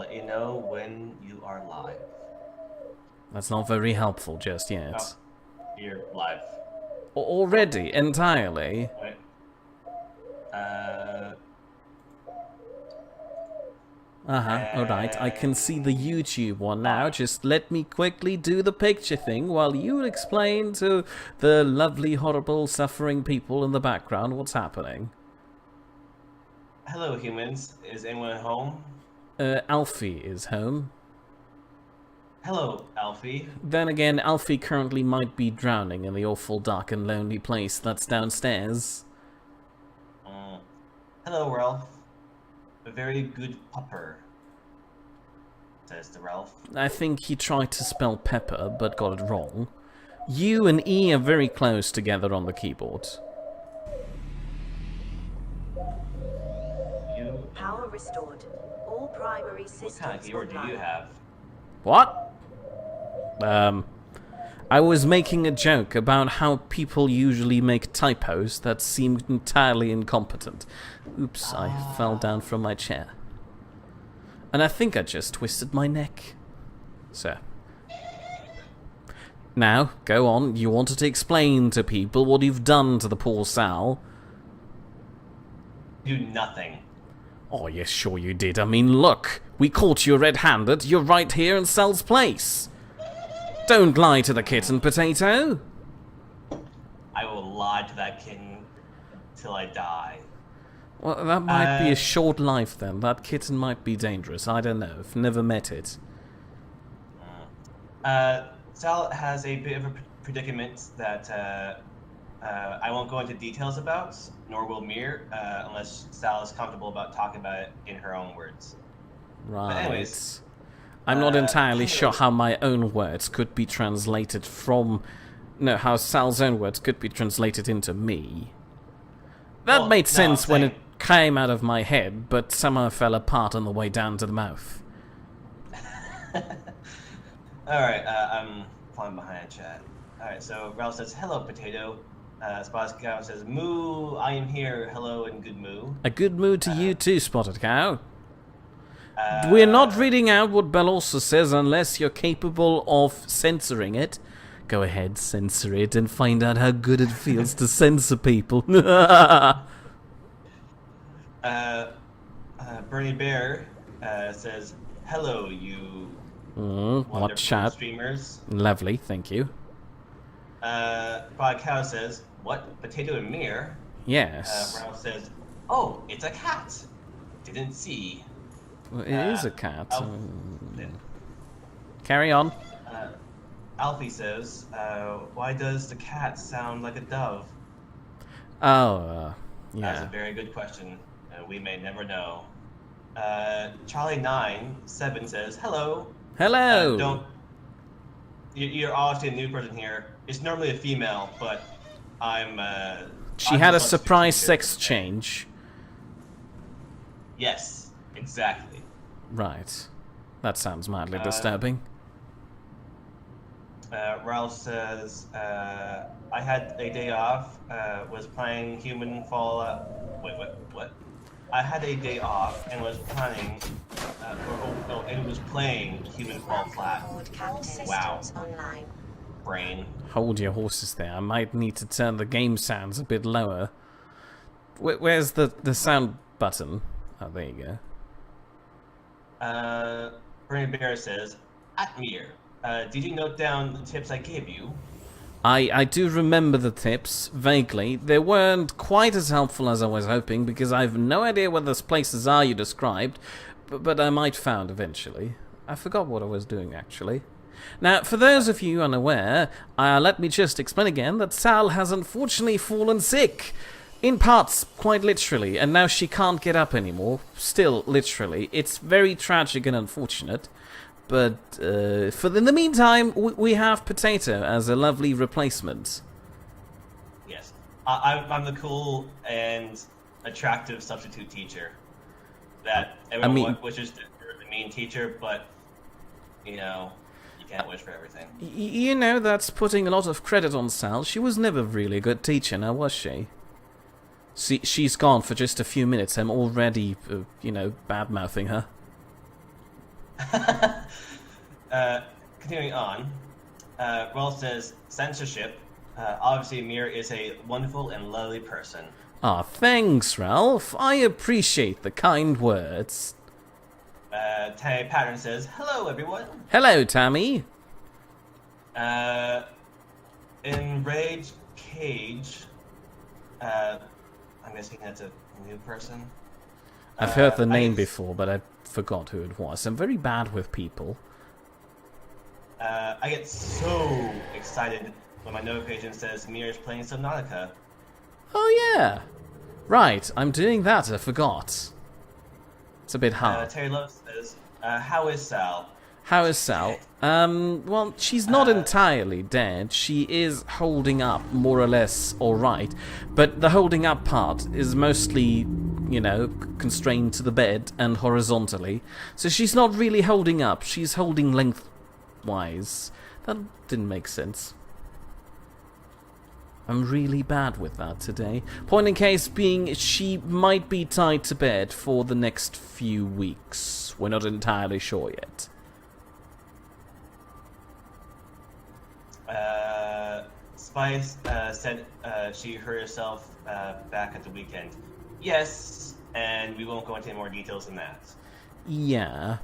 let you know when you are live. That's not very helpful just Oh, yet. you're live. Already, entirely. Right. Uh, Alright, I can see the and YouTube one now. live. Just let me quickly do the picture thing while you explain to the lovely, horrible, suffering people in the background what's happening. Hello, humans. Is anyone home? Alfie is home. Hello, Alfie. Then again, Alfie currently might be drowning in the awful dark and lonely place that's downstairs. Hello, Ralph. A very good pupper, says the Ralph. I think he tried to spell pepper, but got it wrong. U and E are very close together on the keyboard. You. Power restored. All primary systems What kind of keyword do you online. have? What? I was making a joke about how people usually make typos that seem entirely incompetent. Oops, I fell down from my chair. And I think I just twisted my neck. So. Now, go on. You wanted to explain to people what you've done to the poor Sal. Do nothing. Oh, yes, sure you did. I mean, look. We caught you red-handed. You're right here in Sal's place. Don't lie to the kitten, Potato. I will lie to that kitten till I die. Well, that might be a short life then. That kitten might be dangerous. I don't know. I've never met it. Sal has a bit of a predicament that I won't go into details about, nor will Mir, unless Sal is comfortable about talking about it in her own words. Right. Anyways, I'm not entirely sure how my own words could be translated from... No, how Sal's own words could be translated into me. That Well, made no, sense I'm when saying- it came out of my head, but somehow fell apart on the way down to the mouth. Alright, I'm falling behind chat. Alright, so Ralph says, hello, Potato. Spotted Cow says, moo, I am here, hello, and good moo. A good mood to you too, Spotted Cow. We're not reading out what Bellosa says unless you're capable of censoring it. Go ahead, censor it, and find out how good it feels to censor people. Bernie Bear says, hello, you What wonderful chat? streamers. Lovely, thank you. Spotted Cow says, what, Potato and Mir? Yes. Ralph says, oh, it's a cat. Didn't see. Well, it is a cat. Yeah. Carry on. Alfie says, why does the cat sound like a dove? Oh, That's a yeah. very good question. We may never know. Charlie97 says, hello. Hello! Don't. You're obviously a new person here. It's normally a female, but I'm. She I'm had a just on surprise Subnautica sex today. change. Yes, exactly. Right. That sounds mildly disturbing. Ralph says, I had a day off, was playing Human Fallout. Wait, what? I had a day off and was planning, and was playing Human Fall Flat. All systems Wow. online. Brain. Hold your horses there. I might need to turn the game sounds a bit lower. Where's the sound button? Oh, there you go. Bernie Bear says, Atmir, did you note down the tips I gave you? I do remember the tips, vaguely. They weren't quite as helpful as I was hoping, because I've no idea where those places are you described, but I might found eventually. I forgot what I was doing, actually. Now, for those of you unaware, let me just explain again that Sal has unfortunately fallen sick. In parts, quite literally, and now she can't get up anymore. Still, literally. It's very tragic and unfortunate. But in the meantime, we have Potato as a lovely replacement. Yes. I'm the cool and attractive substitute teacher that everyone wishes to be the mean teacher, but, you know, you can't wish for everything. You know, that's putting a lot of credit on Sal. She was never really a good teacher, now was she? See, she's gone for just a few minutes. I'm already, bad-mouthing her. Continuing on, Rolf says censorship. Obviously, Mir is a wonderful and lovely person. Ah, thanks, Ralph. I appreciate the kind words. Tammy Pattern says, "Hello, everyone." Hello, Tammy. Enraged Cage. I'm guessing that's a new person. I've heard the name I- before, but I forgot who it was. I'm very bad with people. I get so excited when my notification says Mir is playing Subnautica. Oh, yeah. Right, I'm doing that. I forgot. It's a bit hard. Terry Love says, "How is Sal?" How is Sal? Well, she's not entirely dead. She is holding up, more or less, alright. But the holding up part is mostly, you know, constrained to the bed and horizontally. So she's not really holding up. She's holding lengthwise. That didn't make sense. I'm really bad with that today. Point in case being, she might be tied to bed for the next few weeks. We're not entirely sure yet. Spice said she hurt herself back at the weekend. Yes, and we won't go into any more details than that. Yeah.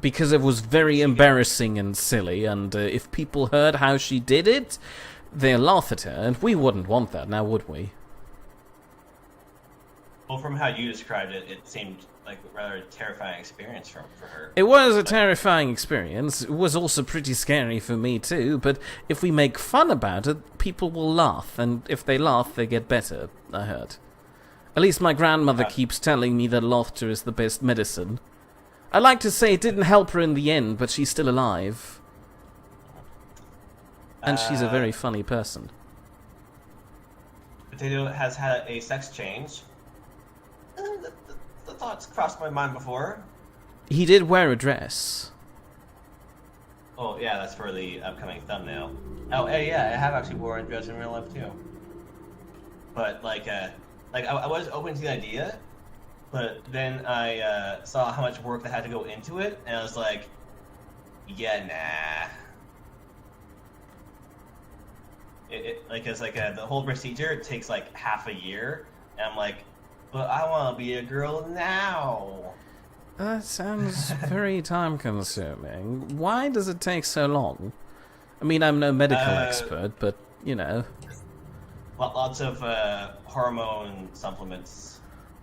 Because it was very embarrassing and silly, and if people heard how she did it, they'll laugh at her, and we wouldn't want that, now would we? Well, from how you described it, it seemed like a rather terrifying experience for her. It was a terrifying experience. It was also pretty scary for me too, but if we make fun about it, people will laugh, and if they laugh, they get better, I heard. At least my grandmother keeps telling me that laughter is the best medicine. I like to say it didn't help her in the end, but she's still alive. And she's a very funny person. Potato has had a sex change. The thoughts crossed my mind before. He did wear a dress. Oh, yeah, that's for the upcoming thumbnail. Oh, hey, yeah, I have actually worn a dress in real life, too. But, I was open to the idea, but then I saw how much work that had to go into it, and I was like, yeah, nah. The whole procedure takes like half a year, and I'm like, but I want to be a girl now. That sounds very time-consuming. Why does it take so long? I mean, I'm no medical expert, but, you know. Lots of hormone supplements.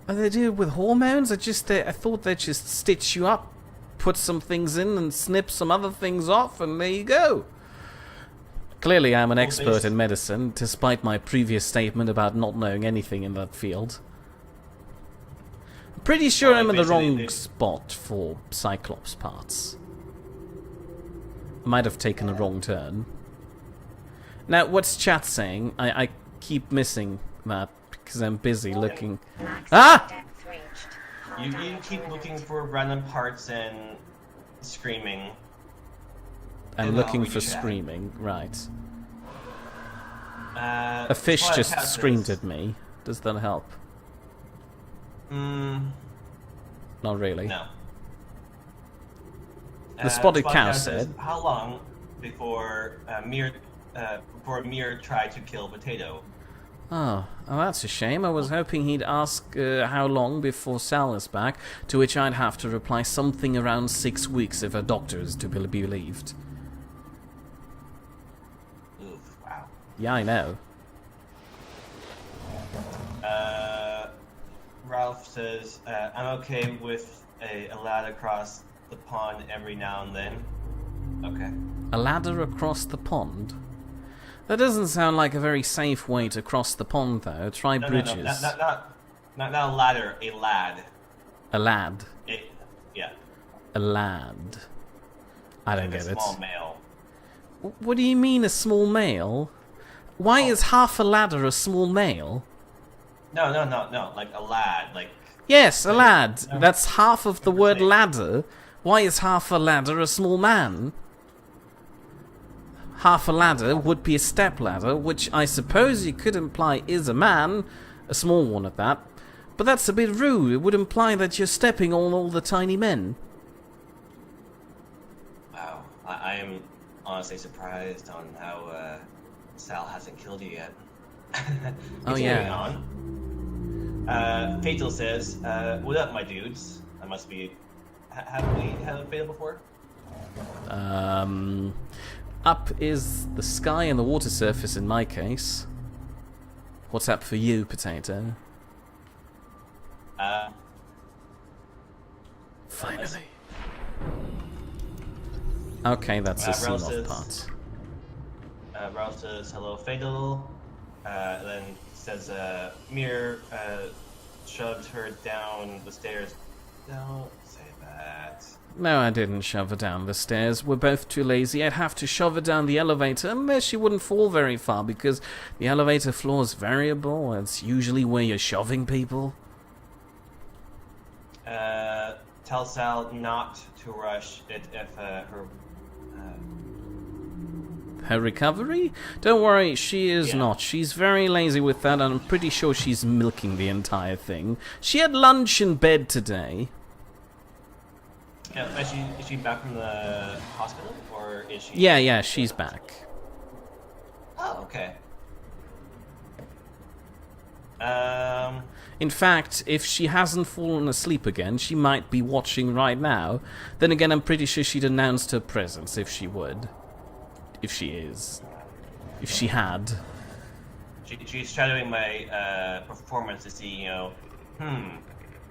Oh, they do it with hormones? I thought they'd just stitch you up, put some things in, and snip some other things off, and there you go. Clearly, I'm an expert in medicine, despite my previous statement about not knowing anything in that field. I'm pretty sure I'm in the wrong spot for Cyclops parts. I might have taken a wrong turn. Now, what's chat saying? I keep missing that because I'm busy looking. Ah! You keep looking for random parts and screaming. I'm looking for screaming, right. A fish just screamed at me. Does that help? Not really. No. The spotted cow said, "How long before Mir tried to kill Potato?" Oh, that's a shame. I was hoping he'd ask how long before Sal is back, to which I'd have to reply something around 6 weeks if a doctor is to be believed. Oof, wow. Yeah, I know. Ralph says, "I'm okay with a lad across the pond every now and then." Okay. A ladder across the pond? That doesn't sound like a very safe way to cross the pond, though. Try bridges. No, not a ladder, a lad. A lad. Yeah. A lad. I don't get it. A small male. What do you mean, a small male? Why is half a ladder a small male? No, like a lad, like... Yes, a lad. No. That's half of the word ladder. Why is half a ladder a small man? Half a ladder would be a step ladder, which I suppose you could imply is a man, a small one at that. But that's a bit rude. It would imply that you're stepping on all the tiny men. Wow, I am honestly surprised on how Sal hasn't killed you yet. Oh, Continuing yeah. on, Fatal says, "What up, my dudes? I must be. Have we had a Fatal before?" Up is the sky and the water surface in my case. What's up for you, Potato? Finally. Okay, that's a Ralph seal-off says- part. Ralph says, "Hello, Fatal." Then says, "Mir shoved her down the stairs." Don't say that. No, I didn't shove her down the stairs. We're both too lazy. I'd have to shove her down the elevator, unless she wouldn't fall very far, because the elevator floor is variable. It's usually where you're shoving people. Tell Sal not to rush it if Her recovery? Don't worry, she is not. She's very lazy with that, and I'm pretty sure she's milking the entire thing. She had lunch in bed today. Yeah, is she back from the hospital, or is she? Yeah, she's back. Oh, okay. In fact, if she hasn't fallen asleep again, she might be watching right now. Then again, I'm pretty sure she'd announced her presence if she would. If she is. If she had. She's shadowing my performance to see,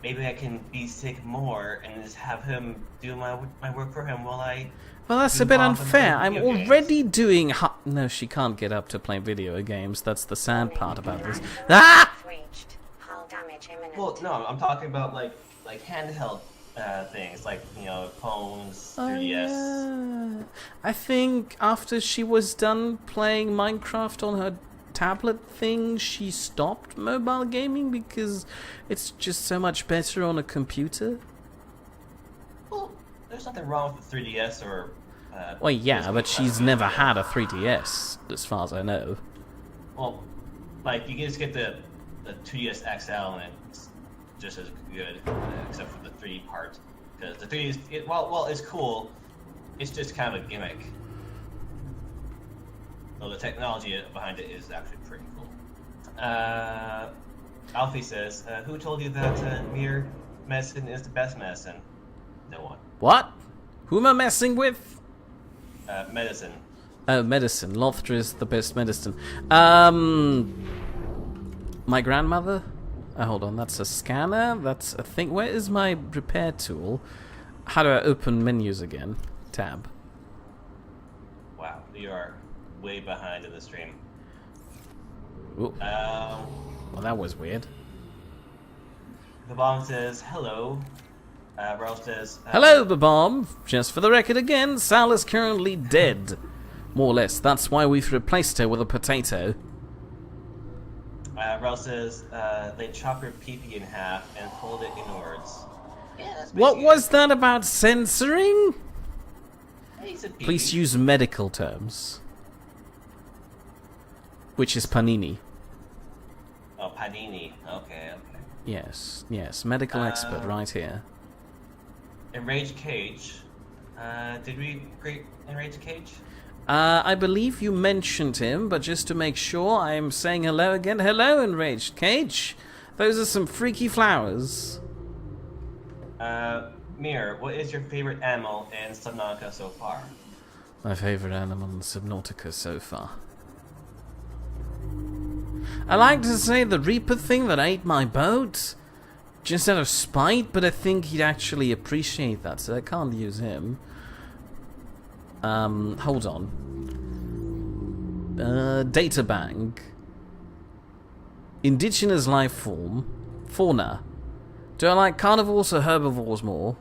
maybe I can be sick more and just have him do my work for him while I. Well, that's a bit unfair. I'm already doing. No, she can't get up to play video games. That's the sad part about this. Ah! Reached. Hull damage imminent. Well, no, I'm talking about like handheld things, like phones, 3DS. Yeah. I think after she was done playing Minecraft on her tablet thing, she stopped mobile gaming because it's just so much better on a computer. Well, there's nothing wrong with the 3DS or. Well, yeah, but she's never had a 3DS, as far as I know. Well, like you can just get the 2DS XL and it's just as good, except for the 3D part. Because the 3D is well, it's cool. It's just kind of a gimmick. So the technology behind it is actually pretty cool. Alfie says, "Who told you that mere medicine is the best medicine?" No one. What? Who am I messing with? Medicine. Oh, medicine. Lothra is the best medicine. My grandmother? Oh, hold on, that's a scanner? That's a thing. Where is my repair tool? How do I open menus again? Tab. Wow, you are way behind in the stream. Ooh. Well, that was weird. The bomb says, "Hello." Ralph says, Hello, Babom. Just for the record again, Sal is currently dead. More or less. That's why we've replaced her with a potato. Ralph says, "They chop her pee-pee in half and fold it inwards." Yeah, that's What basically was that about censoring? it. He said pee-pee. Please use medical terms. Which is panini. Oh, panini. Okay. Yes, medical expert right here. Enraged Cage. Did we greet Enraged Cage? I believe you mentioned him, but just to make sure, I am saying hello again. Hello, Enraged Cage. Those are some freaky flowers. Mir, what is your favorite animal in Subnautica so far? My favorite animal in Subnautica so far. I like to say the Reaper thing that ate my boat. Just out of spite, but I think he'd actually appreciate that, so I can't use him. Hold on. Databank. Indigenous life form. Fauna. Do I like carnivores or herbivores more?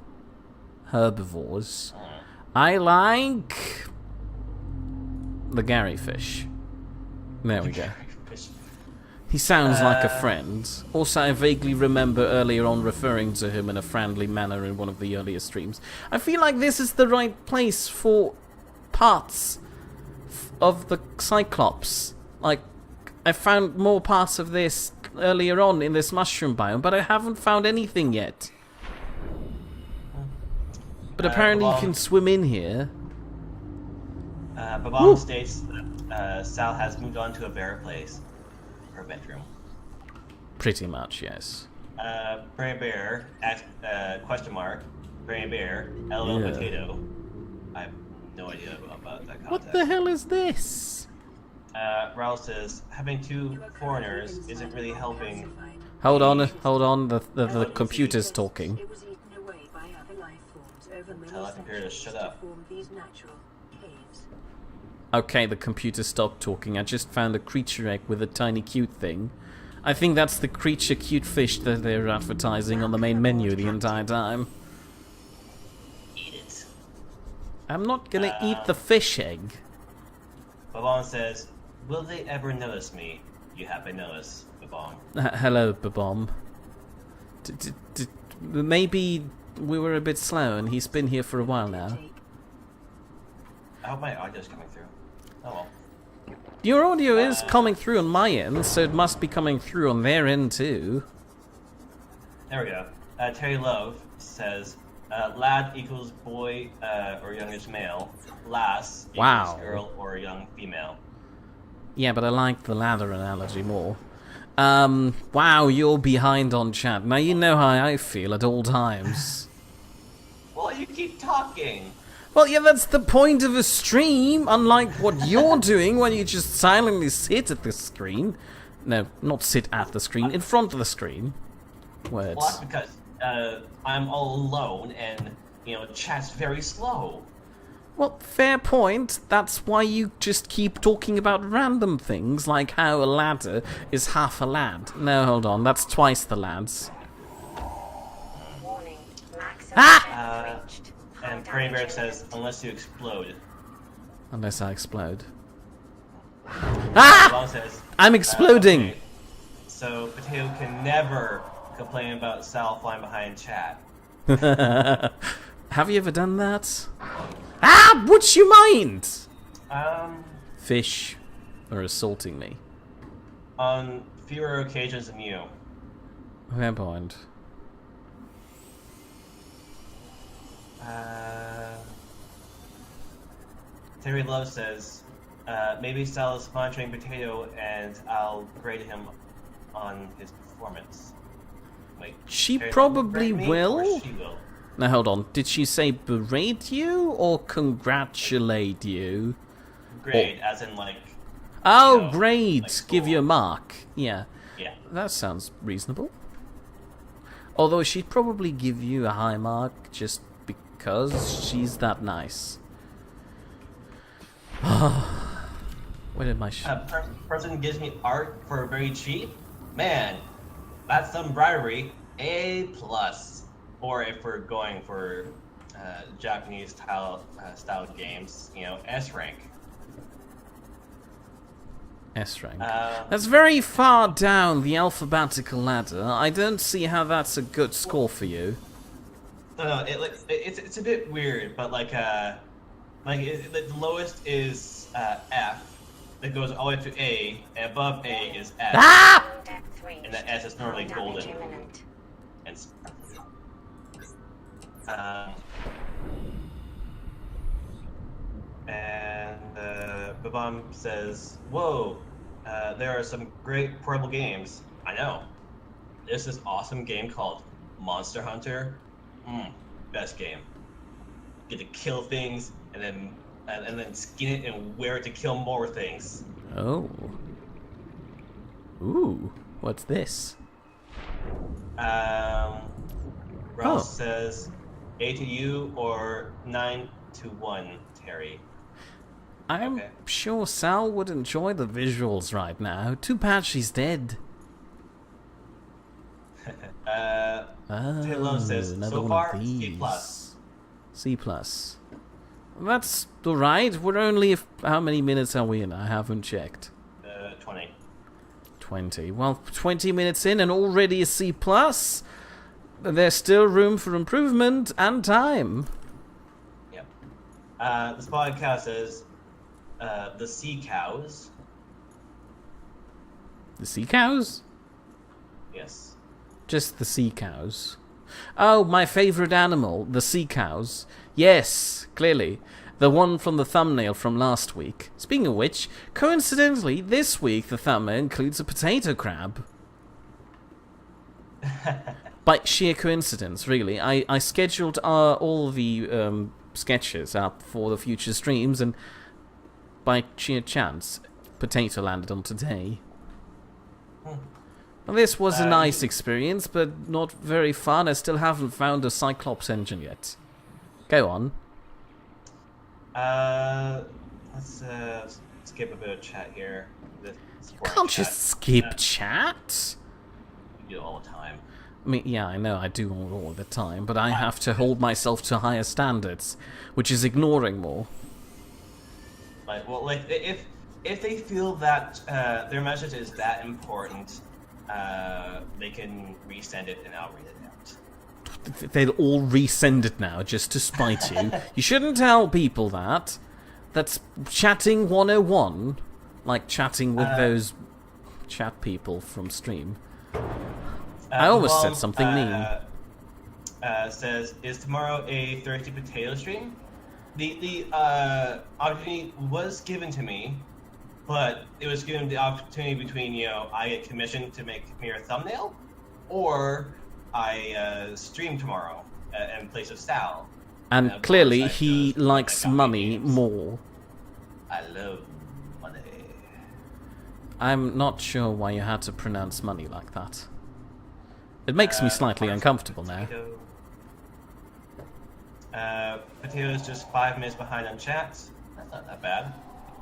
Herbivores. I like the Gary fish. There we go. He sounds like a friend. Also, I vaguely remember earlier on referring to him in a friendly manner in one of the earlier streams. I feel like this is the right place for parts of the Cyclops. Like, I found more parts of this earlier on in this mushroom biome, but I haven't found anything yet. But apparently you can swim in here. Babam states that Sal has moved on to a better place. Her bedroom. Pretty much, yes. Brain Bear, question mark. Brain Bear, LOL Yeah. Potato. I have no idea about that context. What the hell is this? Raul says, having two foreigners isn't really helping. Hold on. The computer's talking. Tell that computer to shut up. Okay, the computer stopped talking. I just found a creature egg with a tiny cute thing. I think that's the creature cute fish that they're advertising on the main menu the entire time. Eat it. I'm not gonna eat the fish egg. Babam says, will they ever notice me? You have been noticed, Babam. Hello, Babom. Maybe we were a bit slow and he's been here for a while now. I hope my audio's coming through. Oh well. Your audio is coming through on my end, so it must be coming through on their end too. There we go. Terry Love says, lad equals boy or youngish male. Lass equals Wow. girl or young female. Yeah, but I like the ladder analogy more. Wow, you're behind on chat. Now you know how I feel at all times. Well, you keep talking. Well, yeah, that's the point of a stream, unlike what you're doing when you just silently sit at the screen. No, not sit at the screen, in front of the screen. Words. Well, that's because I'm all alone and, chat's very slow. Well, fair point. That's why you just keep talking about random things, like how a ladder is half a lad. No, hold on, that's twice the lads. Warning. Maximum Ah! depth reached. And Brain Bear says, unless you explode. Unless I explode. Ah! Babam says, I'm exploding! okay, so Potato can never complain about Sal flying behind chat. Have you ever done that? Ah! Would you mind? Fish are assaulting me. On fewer occasions than you. Fair point. Terry Love says, maybe Sal is monitoring Potato and I'll grade him on his performance. Wait, She Terry Love probably grade me, will? or she will? Now hold on, did she say berate you or congratulate you? Grade, as in like... Oh, know, great! like Give you a school. mark. Yeah, Yeah. that sounds reasonable. Although she'd probably give you a high mark just because she's that nice. Where did my Person gives me art for very cheap? Man, that's some bribery. A+. Or if we're going for Japanese style games, S rank. S rank? That's very far down the alphabetical ladder. I don't see how that's a good score for you. No, it's a bit weird, but the lowest is F. That goes all the way to A, and above A is S. Ah! Depth reached. And the S is normally Damage golden. imminent. And Babam says, "Whoa, there are some great portable games. I know. There's this awesome game called Monster Hunter. Best game. Get to kill things and then skin it and wear it to kill more things." Oh. Ooh, what's this? Ross says, 8 to you or 9 to 1, Terry. I'm Okay. sure Sal would enjoy the visuals right now. Too bad she's dead. Taylor says, another so one far, of C+. these. C+. That's alright. We're only... how many minutes are we in? I haven't checked. 20. 20. Well, 20 minutes in and already a C+. There's still room for improvement and time. Yep. The Spotted Cow says, the sea cows. The sea cows? Yes. Just the sea cows. Oh, my favorite animal, the sea cows. Yes, clearly. The one from the thumbnail from last week. Speaking of which, coincidentally, this week the thumbnail includes a potato crab. By sheer coincidence, really. I scheduled all the sketches up for the future streams, and by sheer chance, potato landed on today. Well, this was a nice experience, but not very fun. I still haven't found a Cyclops engine yet. Go on. Let's skip a bit of chat here. Can't just skip chat. You do it all the time. I mean, yeah, I know I do all the time, but I have to hold myself to higher standards, which is ignoring more. Like, well, like if they feel that their message is that important, they can resend it and I'll read it out. They'll all resend it now just to spite you. You shouldn't tell people that. That's chatting 101. Like chatting with those chat people from stream. I almost said something mean. Says, is tomorrow a thirsty potato stream? The opportunity was given to me, but it was given the opportunity between, you know, I get commissioned to make me a thumbnail, or I stream tomorrow in place of Sal. And clearly he likes money more. I love money. I'm not sure why you had to pronounce money like that. It makes me slightly uncomfortable now. Potato's just 5 minutes behind on chats. That's not that bad.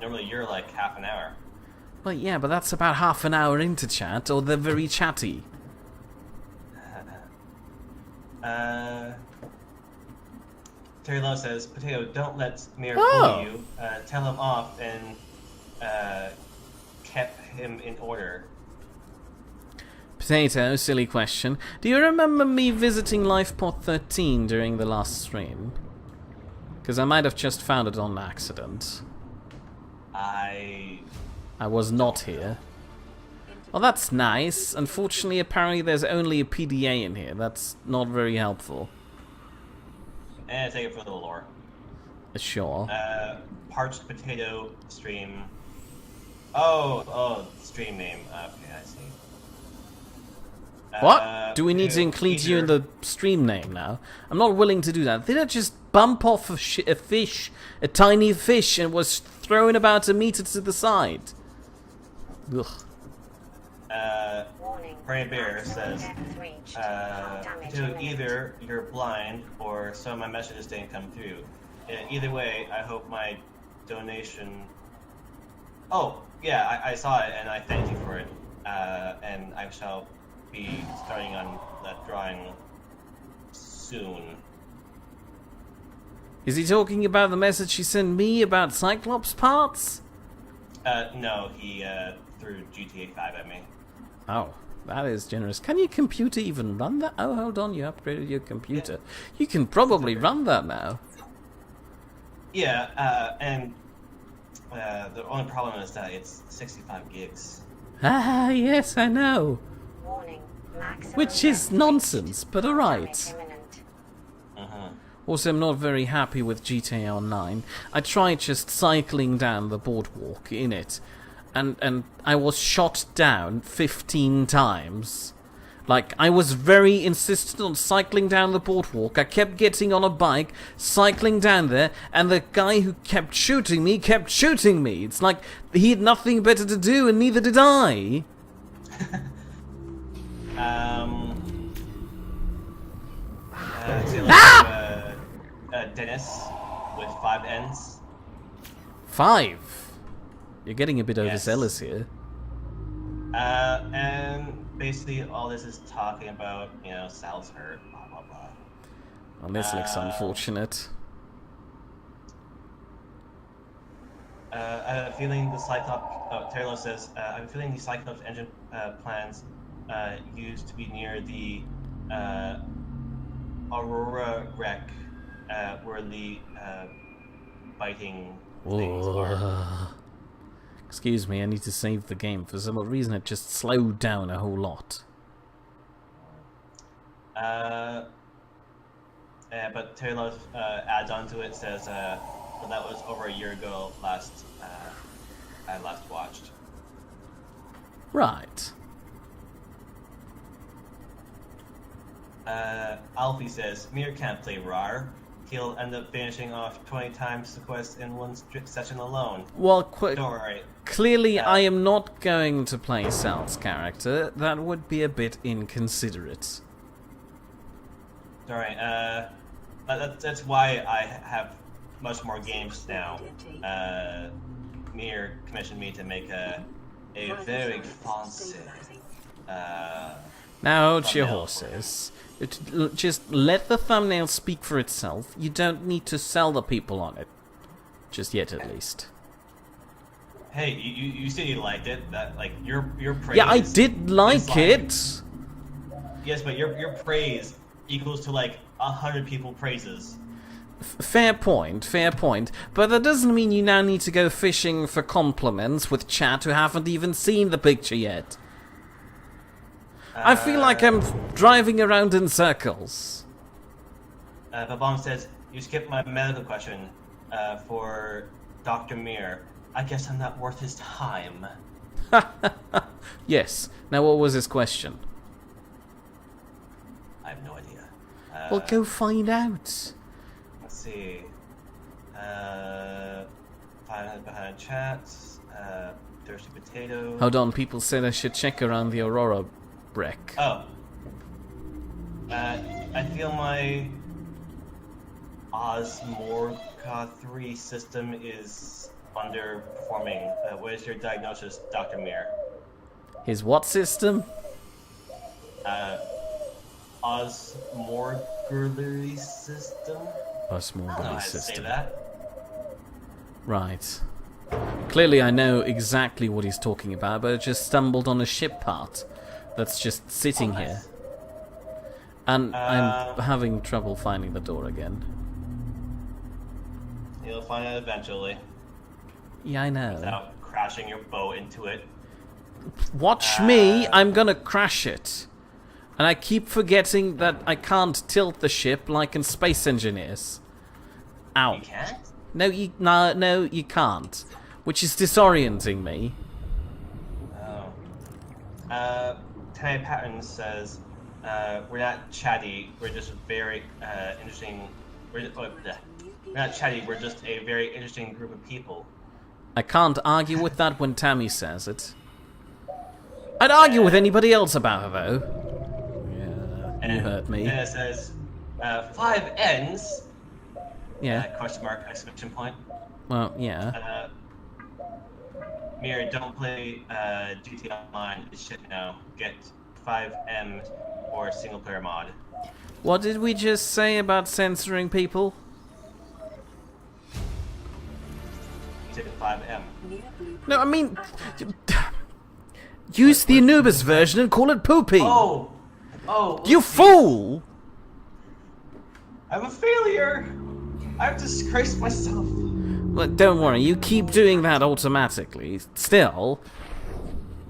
Normally you're like half an hour. Well, yeah, but that's about half an hour into chat, or they're very chatty. Terry Lowe says, Potato, don't let Mir bully you. Tell him off and kept him in order. Potato, silly question. Do you remember me visiting LifePod 13 during the last stream? Because I might have just found it on accident. I was not here. Well, that's nice. Unfortunately, apparently there's only a PDA in here. That's not very helpful. And take it for the lore. Sure. Parched Potato stream. Oh, stream name. Okay, I see. What? Do we need to include you in the stream name now? I'm not willing to do that. Did I just bump off a fish, a tiny fish, and was thrown about a meter to the side? Ugh. Prairie Bear says, either you're blind or some of my messages didn't come through. Either way, I hope my donation... Oh, yeah, I saw it and I thank you for it. And I shall be starting on that drawing soon. Is he talking about the message he sent me about Cyclops parts? No, he threw GTA 5 at me. Oh, that is generous. Can your computer even run that? Oh, hold on, you upgraded your computer. Yeah. You can probably run that now. Yeah, and the only problem is that it's 65 gigs. Ah, yes, I know. Warning. Which is nonsense, but alright. Also, I'm not very happy with GTA Online. I tried just cycling down the boardwalk in it, and I was shot down 15 times. Like, I was very insistent on cycling down the boardwalk. I kept getting on a bike, cycling down there, and the guy who kept shooting me kept shooting me. It's like he had nothing better to do, and neither did I. Dennis with 5 N's. 5? You're getting a bit overzealous here. And basically all this is talking about, you know, Sal's hurt, blah blah blah. Well, this looks unfortunate. I have a feeling the Cyclops... Taylor says, I have a feeling the Cyclops engine plans used to be near the Aurora wreck where the biting things were. Excuse me, I need to save the game. For some reason it just slowed down a whole lot. But Taylor adds on to it, says, but that was over a year ago. I last watched. Right. Alfie says Mir can't play RAR. He'll end up finishing off 20 times the quest in one session alone. Well, Don't worry. clearly I am not going to play Sal's character. That would be a bit inconsiderate. Alright, that's why I have much more games now. Mir commissioned me to make a very fancy Now hold your thumbnail. horses. Just let the thumbnail speak for itself. You don't need to sell the people on it. Just yet, at least. Hey, you said you liked it. That like your praise. Yeah, I did like is it. Yes, but your praise equals to like 100 people praises. Fair point, fair point. But that doesn't mean you now need to go fishing for compliments with chat who haven't even seen the picture yet. I feel like I'm driving around in circles. Babam says, you skipped my medical question for Dr. Mir. I guess I'm not worth his time. Yes. Now what was his question? I have no idea. Well, go find out. Let's see. 500 behind chats. Thirsty potato. Hold on, people said I should check around the Aurora wreck. Oh. I feel my Osmorka 3 system is underperforming. What is your diagnosis, Dr. Mir? His what system? Osmorgerly system? A small I don't know body how to say system. that. Right. Clearly I know exactly what he's talking about, but I just stumbled on a ship part that's just sitting nice. here. And I'm having trouble finding the door again. You'll find it eventually, Yeah, I know. without crashing your boat into it. Watch me, I'm gonna crash it. And I keep forgetting that I can't tilt the ship like in Space Engineers. Ow. You can't? No, you can't. Which is disorienting me. Oh. Tanya Patton says, we're not chatty, we're just very interesting. We're not chatty, we're just a very interesting group of people. I can't argue with that when Tammy says it. I'd argue with anybody else about her, though. Yeah, you heard me. And it says, 5 N's? Yeah, Question mark, exclamation point. well, yeah. Mir, don't play GT Online. It's shit now. Get 5M or single player mod. What did we just say about censoring people? Take 5M. No, I mean... Use the Anubis version and call it poopy! Oh! You fool! I'm a failure! I've disgraced myself. Well, don't worry, you keep doing that automatically. Still,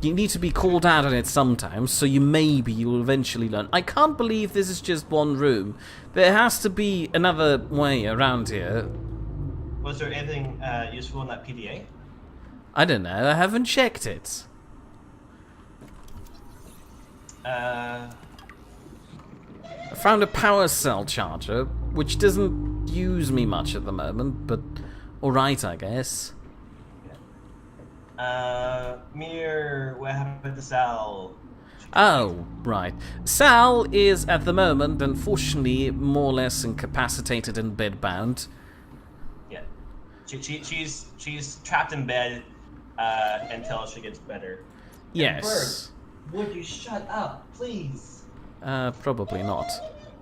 you need to be called out on it sometimes, so you'll eventually learn. I can't believe this is just one room. There has to be another way around here. Was there anything useful in that PDA? I don't know, I haven't checked it. Uh, I found a power cell charger, which doesn't use me much at the moment, but alright, I guess. Mir, what happened to Sal? Oh, right. Sal is, at the moment, unfortunately, more or less incapacitated and bedbound. Yeah. She's trapped in bed until she gets better. Yes. Would you shut up, please? Probably not.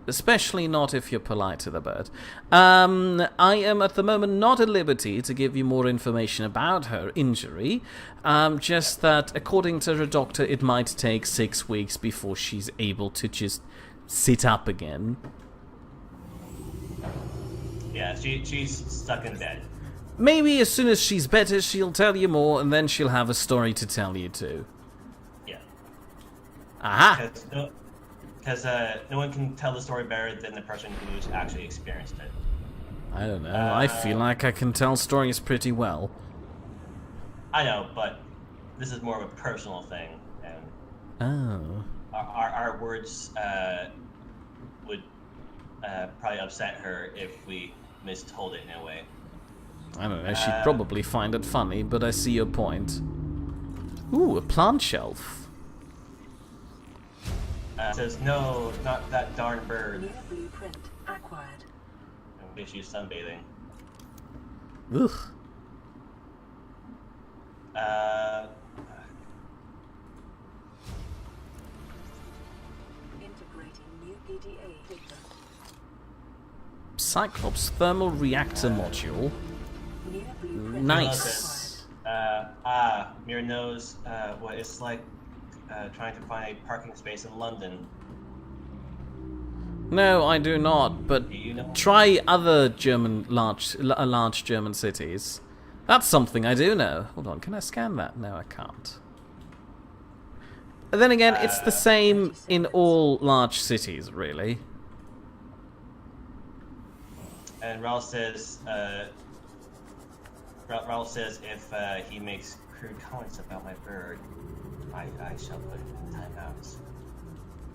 Especially not if you're polite to the bird. I am at the moment not at liberty to give you more information about her injury. Just that, according to her doctor, it might take 6 weeks before she's able to just sit up again. Yeah, she's stuck in bed. Maybe as soon as she's better, she'll tell you more, and then she'll have a story to tell you too. Yeah. Aha! Because no one can tell the story better than the person who's actually experienced it. I don't know. I feel like I can tell stories pretty well. I know, but this is more of a personal thing, and Oh. our words would probably upset her if we mistold it in a way. I don't know. She'd probably find it funny, but I see your point. Ooh, a plant shelf. Says, no, not that darn bird. New blueprint acquired. In case she's sunbathing. Ugh. Integrating new PDA data. Cyclops thermal reactor module. New blueprint Nice. Mira knows what it's like trying to find a parking space in London. No, I do not. But Do you know? try other large German cities. That's something I do know. Hold on, can I scan that? No, I can't. But then again, it's the same in all large cities, really. And Raul says, if he makes crude comments about my bird, I shall put him in timeout.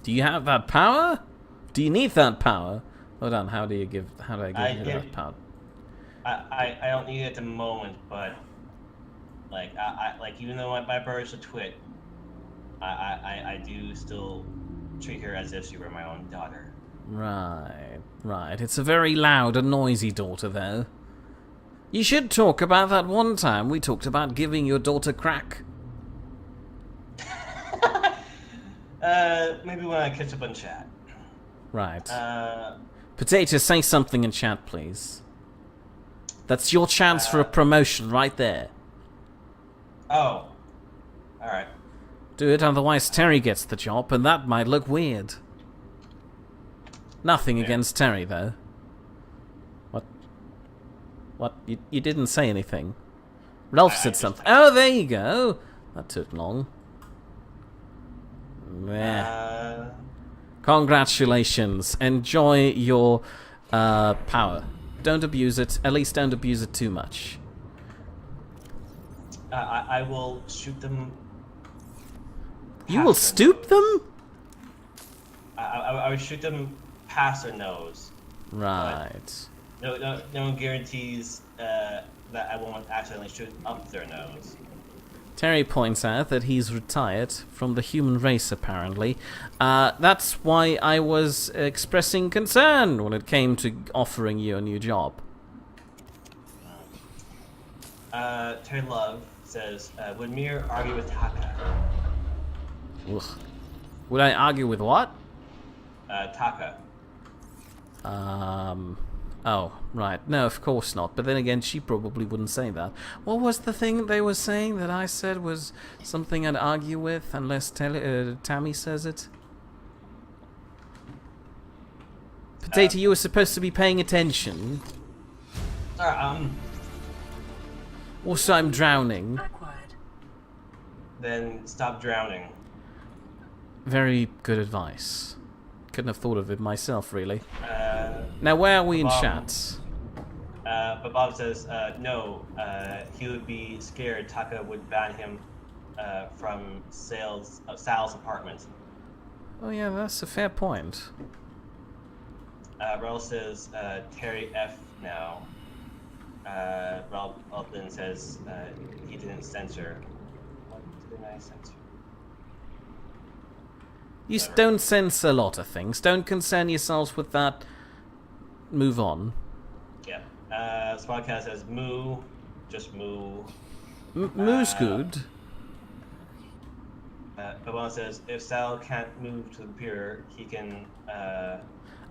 Do you have that power? Do you need that power? Hold on, how do I give I you give- that power? I don't need it at the moment, but like like even though my bird's a twit, I do still treat her as if she were my own daughter. Right. It's a very loud and noisy daughter, though. You should talk about that one time we talked about giving your daughter crack. Maybe when I catch up on chat. Right. Uh, Potato, say something in chat, please. That's your chance for a promotion right there. oh, all right. Do it, otherwise Terry gets the job, and that might look weird. Nothing against Terry, though. What? You didn't say anything. Ralph said something. Oh, there you go. That took long. There. Congratulations. Enjoy your power. Don't abuse it. At least don't abuse it too much. I will shoot them. You will past their stoop nose. them? I would shoot them past their nose. Right. No one guarantees that I won't accidentally shoot up their nose. Terry points out that he's retired from the human race, apparently. That's why I was expressing concern when it came to offering you a new job. Terry Love says, would Mir argue with Taka? Ugh. Would I argue with what? Taka. Oh, right. No, of course not. But then again, she probably wouldn't say that. What was the thing they were saying that I said was something I'd argue with unless Tammy says it? Potato, you were supposed to be paying attention. Sorry, Also, I'm drowning. acquired. then stop drowning. Very good advice. Couldn't have thought of it myself, really. Uh, Now, where are we in Bob. chat? but Bob says, no, he would be scared Taka would ban him from Sal's apartment. Oh, yeah, that's a fair point. Raul says, Terry F now. Raul then says, he didn't censor. What did I censor? You don't censor a lot of things. Don't concern yourselves with that. Move on. Yeah. Spotcast says, moo. Just moo. Moo's good. Babon says, if Sal can't move to the computer, he can...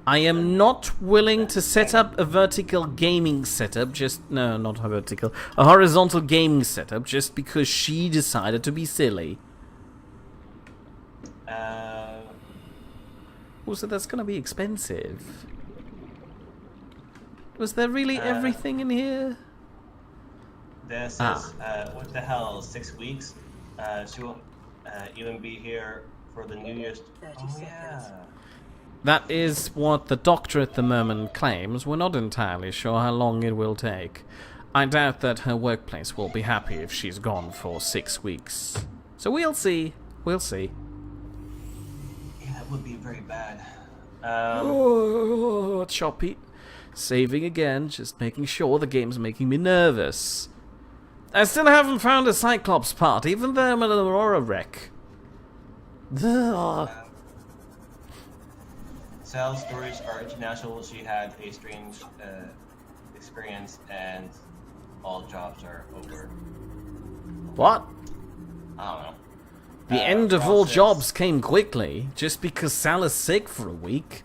I am not willing to set up a vertical gaming setup, no, not a vertical, a horizontal gaming setup, just because she decided to be silly. Also, that's gonna be expensive. Was there really everything in here? Then it says, what the hell, 6 weeks? She won't even be here for the New Year's... 30 Oh, seconds. yeah. That is what the doctor at the moment claims. We're not entirely sure how long it will take. I doubt that her workplace will be happy if she's gone for 6 weeks. So we'll see. We'll see. Yeah, it would be very bad. Oh, choppy. Saving again, just making sure the game's making me nervous. I still haven't found a Cyclops part, even though I'm an Aurora wreck. Ugh. Sal's stories are international. She had a strange experience, and all jobs are over. What? I don't know. The end of all Ross jobs came quickly, just because Sal is sick for a week.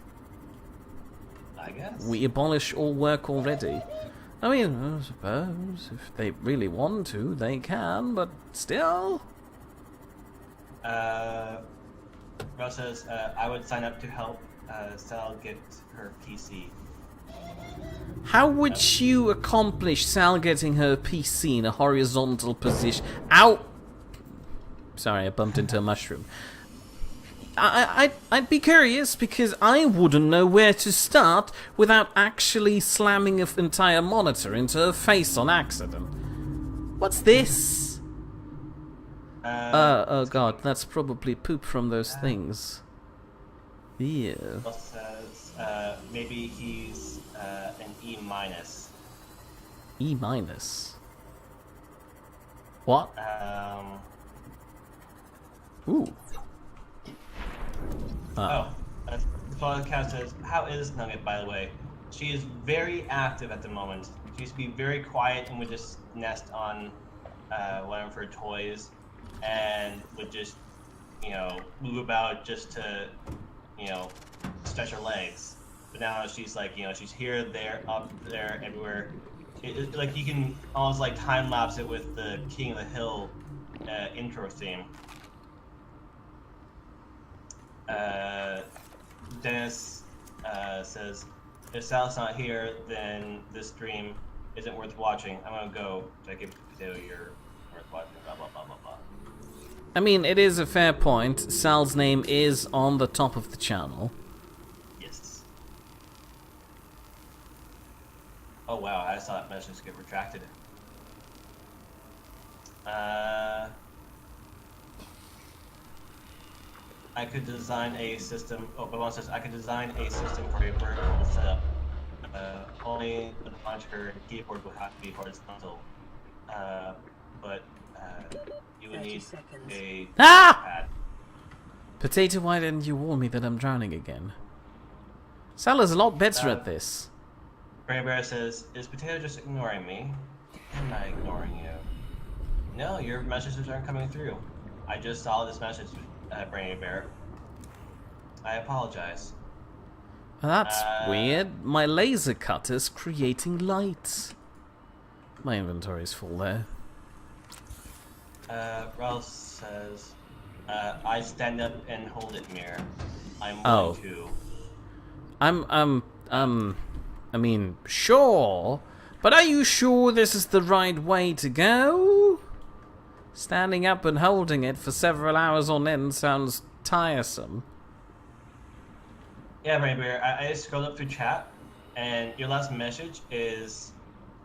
I guess. We abolish all work already. I mean, I suppose, if they really want to, they can, but still. Ross says, I would sign up to help Sal get her PC. How would you accomplish Sal getting her PC in a horizontal position? Ow! Sorry, I bumped into a mushroom. I'd be curious, because I wouldn't know where to start without actually slamming an entire monitor into her face on accident. What's this? Oh god, that's probably poop from those things. Ew. Ross says, maybe he's an E minus. E minus? What? Ooh. Oh, the podcast says, how is Nugget, by the way? She is very active at the moment. She used to be very quiet and would just nest on one of her toys and would just, move about just to, stretch her legs. But now she's like, she's here, there, up, there, everywhere. Like, you can almost like time lapse it with the King of the Hill intro theme. Dennis says, if Sal's not here, then this stream isn't worth watching. I'm gonna go. I give Potato you're worth watching. Blah blah blah blah blah. I mean, it is a fair point. Sal's name is on the top of the channel. Yes. Oh wow, I saw that message get retracted. I could design a system. Oh, but one says I could design a system for a vertical setup. Only the monitor and keyboard would have to be horizontal. But you would 30 need seconds. a Ah! pad. Potato, why didn't you warn me that I'm drowning again? Sal is a lot better at this. Gray Bear says, is Potato just ignoring me? I'm not ignoring you. No, your messages aren't coming through. I just saw this message, Brainy Bear. I apologize. That's weird. My laser cutter's creating lights. My inventory's full there. Ross says, I stand up and hold it, Mirror. I'm Oh. willing to. I mean, sure. But are you sure this is the right way to go? Standing up and holding it for several hours on end sounds tiresome. Yeah, Brainy Bear, I just scrolled up through chat, and your last message is,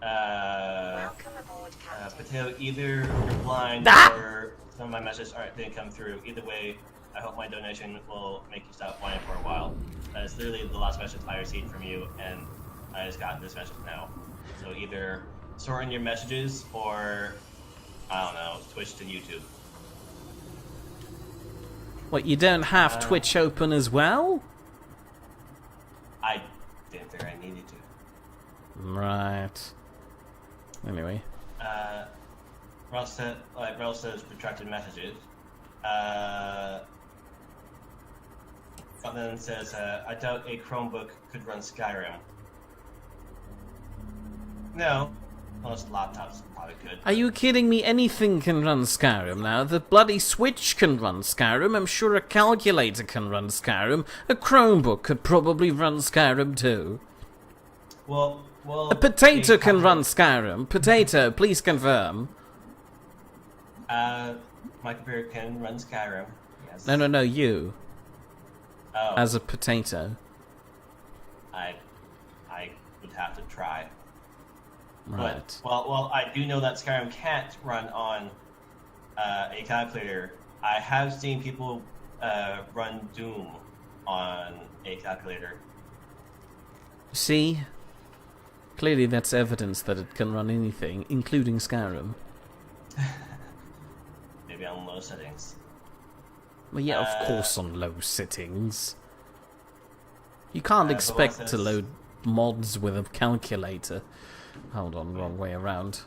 Welcome aboard, Captain. Potato, either you're blind Ah! or some of my messages didn't come through. Either way, I hope my donation will make you stop whining for a while. That is literally the last message I received from you, and I just got this message now. So either sort in your messages or, I don't know, switch to YouTube. What, you don't have Twitch open as well? I didn't think I needed to. Right. Anyway. Ross says retracted messages. And then says, I doubt a Chromebook could run Skyrim. No, most laptops probably could. Are you kidding me? Anything can run Skyrim now. The bloody Switch can run Skyrim. I'm sure a calculator can run Skyrim. A Chromebook could probably run Skyrim too. Well, A potato can run Skyrim. Potato, please confirm. My computer can run Skyrim. Yes. No, you. Oh, as a potato. I would have to try. Right. But, well, I do know that Skyrim can't run on a calculator. I have seen people run Doom on a calculator. See? Clearly that's evidence that it can run anything, including Skyrim. Maybe on low settings. Well, yeah, of course on low settings. You can't expect to says- load mods with a calculator. Hold on, wrong way around.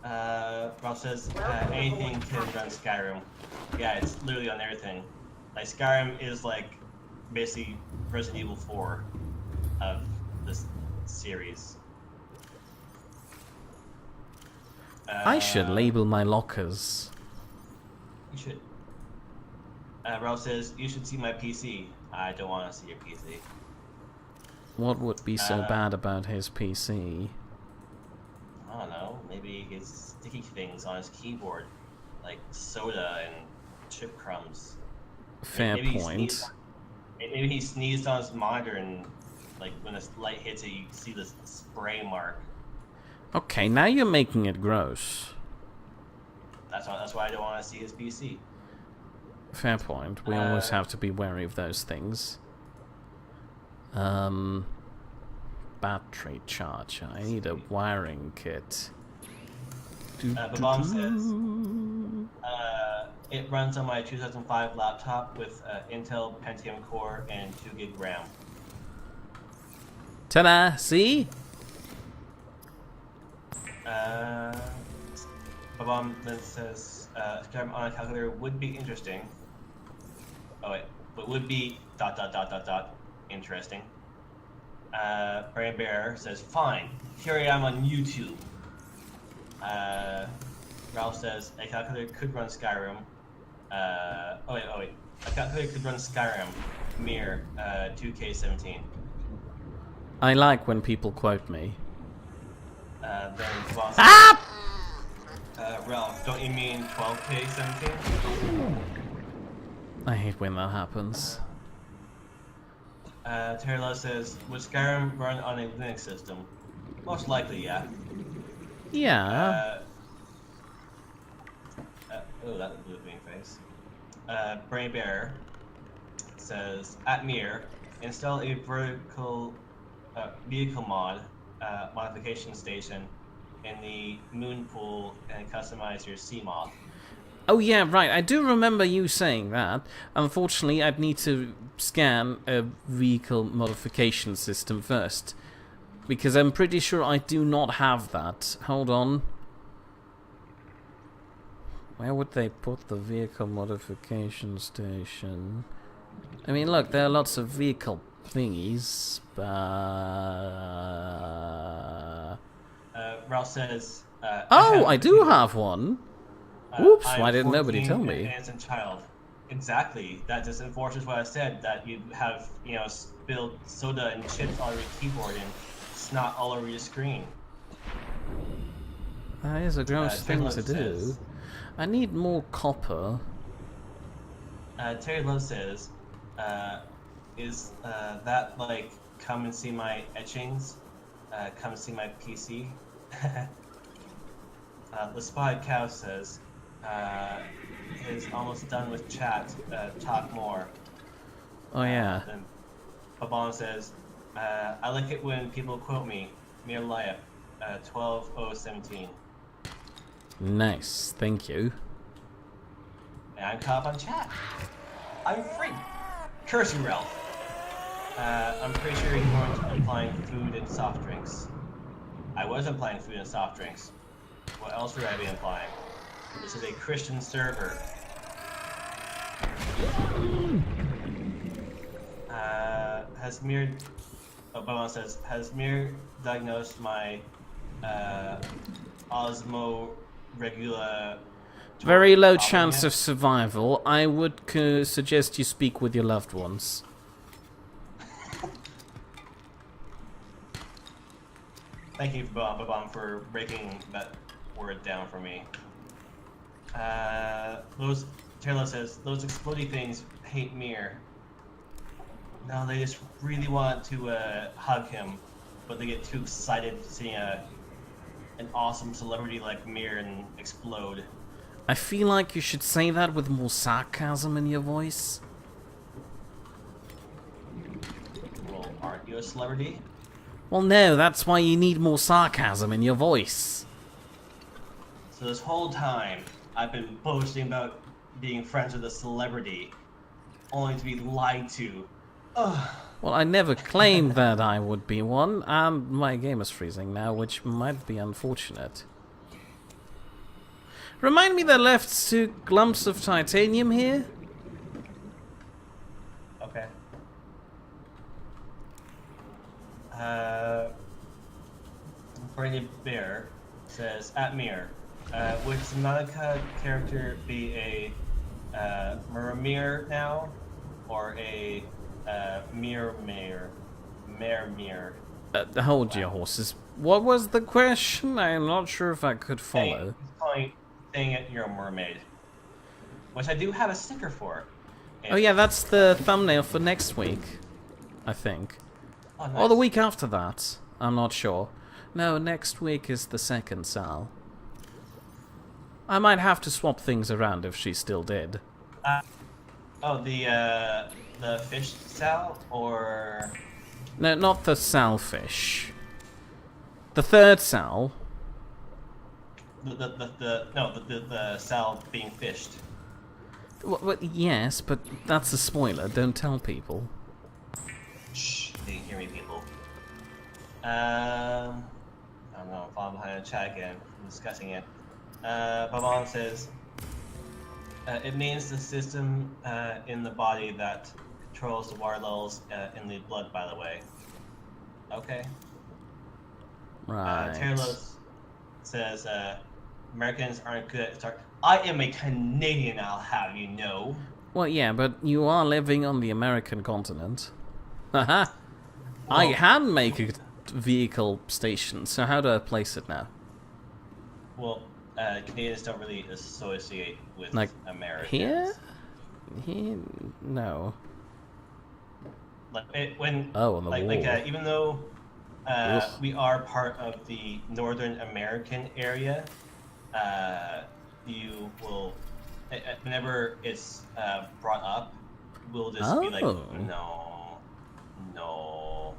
Rob says anything can run Skyrim. Yeah, it's literally on everything. Like Skyrim is like basically Resident Evil 4 of this series. I should label my lockers. You should. Rob says you should see my PC. I don't want to see your PC. What would be so bad about his PC? I don't know. Maybe his sticky things on his keyboard, like soda and chip crumbs. Fair Maybe point. Maybe he sneezed on his monitor and, like, when the light hits it, you see this spray mark. Okay, now you're making it gross. That's why I don't want to see his PC. Fair point. We always have to be wary of those things. Battery charger. I need a wiring kit. Babam says, it runs on my 2005 laptop with Intel Pentium core and 2 gig RAM. Ta-da! See? Babam then says, Skyrim on a calculator would be interesting. Oh wait, but would be ... interesting. Brain Bear says, fine, here I am on YouTube. Ralph says, a calculator could run Skyrim. Oh wait. A calculator could run Skyrim. Mir, 2K17. I like when people quote me. Then Babam says, Ralph, don't you mean 12K17? I hate when that happens. Terry Love says, would Skyrim run on a Linux system? Most likely, yeah. Yeah. Oh, that blew me in the face. Brain Bear says, at Mir, install a vertical vehicle mod modification station in the moon pool and customize your CMOD. Oh yeah, right. I do remember you saying that. Unfortunately, I'd need to scan a vehicle modification system first. Because I'm pretty sure I do not have that. Hold on. Where would they put the vehicle modification station? I mean, look, there are lots of vehicle thingies, but... Ralph says... oh, I do have one! Oops, I'm why didn't nobody 14 tell and me? an innocent child. Exactly. That just enforces what I said, that you have, spilled soda and chips all over your keyboard and snot all over your screen. That is a gross thing Terry to Love do. says- I need more copper. Terry Love says, is that like, come and see my etchings? Come see my PC? The Spy Cow says, is almost done with chat, talk more. Oh yeah. And Babam says, I like it when people quote me, Mir Life, 12017. Nice, thank you. And I'm caught up on chat. I'm free. Curse you, Ralph. I'm pretty sure you weren't implying food and soft drinks. I was implying food and soft drinks. What else would I be implying? This is a Christian server. Has Mir... Obama says, has Mir diagnosed my osmoregula... Very low problem chance yet? of survival. I would suggest you speak with your loved ones. Thank you, Babam, for breaking that word down for me. Taylor says, those explodey things hate Mir. No, they just really want to hug him, but they get too excited seeing an awesome celebrity like Mirren explode. I feel like you should say that with more sarcasm in your voice. Well, aren't you a celebrity? Well, no, that's why you need more sarcasm in your voice. So this whole time, I've been boasting about being friends with a celebrity, only to be lied to. Ugh. Well, I never claimed that I would be one, and my game is freezing now, which might be unfortunate. Remind me, there left 2 lumps of titanium here? Okay. Brady Bear says, at Mir, would Subnautica character be a Muramir now, or a Mir? Hold your horses. What was the question? I'm not sure if I could follow. Saying it, you're a mermaid. Which I do have a sticker for. Oh yeah, that's the thumbnail for next week, I think. Oh, nice. Or the week after that. I'm not sure. No, next week is the second Sal. I might have to swap things around if she's still dead. The fish Sal, or... No, not the Sal fish. The third Sal. The Sal being fished. Well, yes, but that's a spoiler. Don't tell people. Shh, they didn't hear me, people. I don't know, I'm falling behind the chat again. I'm discussing it. Babon says, it means the system in the body that controls the water levels in the blood, by the way. Okay. Right. Terlos says, Americans aren't good at start. I am a Canadian, I'll have you know. Well, yeah, but you are living on the American continent. Haha. I Well- can make a vehicle station, so how do I place it now? Well, Canadians don't really associate with Like, Americans. Here? Here? No. Like when Oh, on the wall. even though Ugh. we are part of the Northern American area, you will whenever it's brought up, we'll just be like, Oh. no.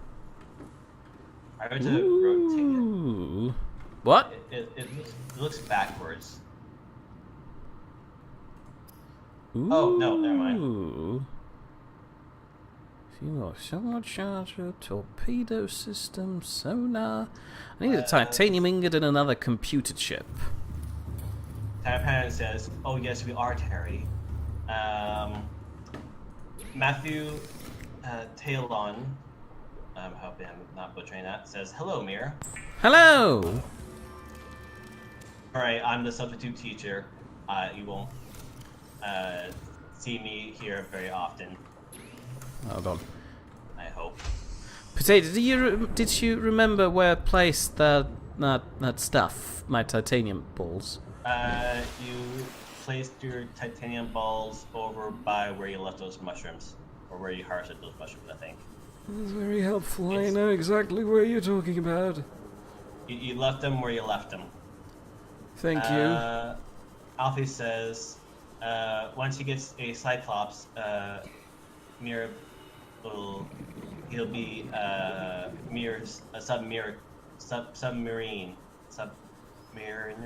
I went to rotate Ooh. What? it. It looks backwards. Oh, no, never mind. Ooh. Fuel supercharger, torpedo system, sonar. I need a titanium ingot and another computer chip. Tarapan says, "Oh yes, we are Terry." Matthew Talon, I'm hoping I'm not butchering that, says, "Hello, Mir. Hello! All right, I'm the substitute teacher. You won't see me here very often. Hold on. I hope." Potato, did you remember where I placed that stuff? My titanium balls. You placed your titanium balls over by where you left those mushrooms, or where you harvested those mushrooms, I think. That's very helpful. I It's- know exactly where you're talking about. You left them where you left them. Thank you. Alfie says, once he gets a Cyclops, Mir he'll be Mir's a submarine.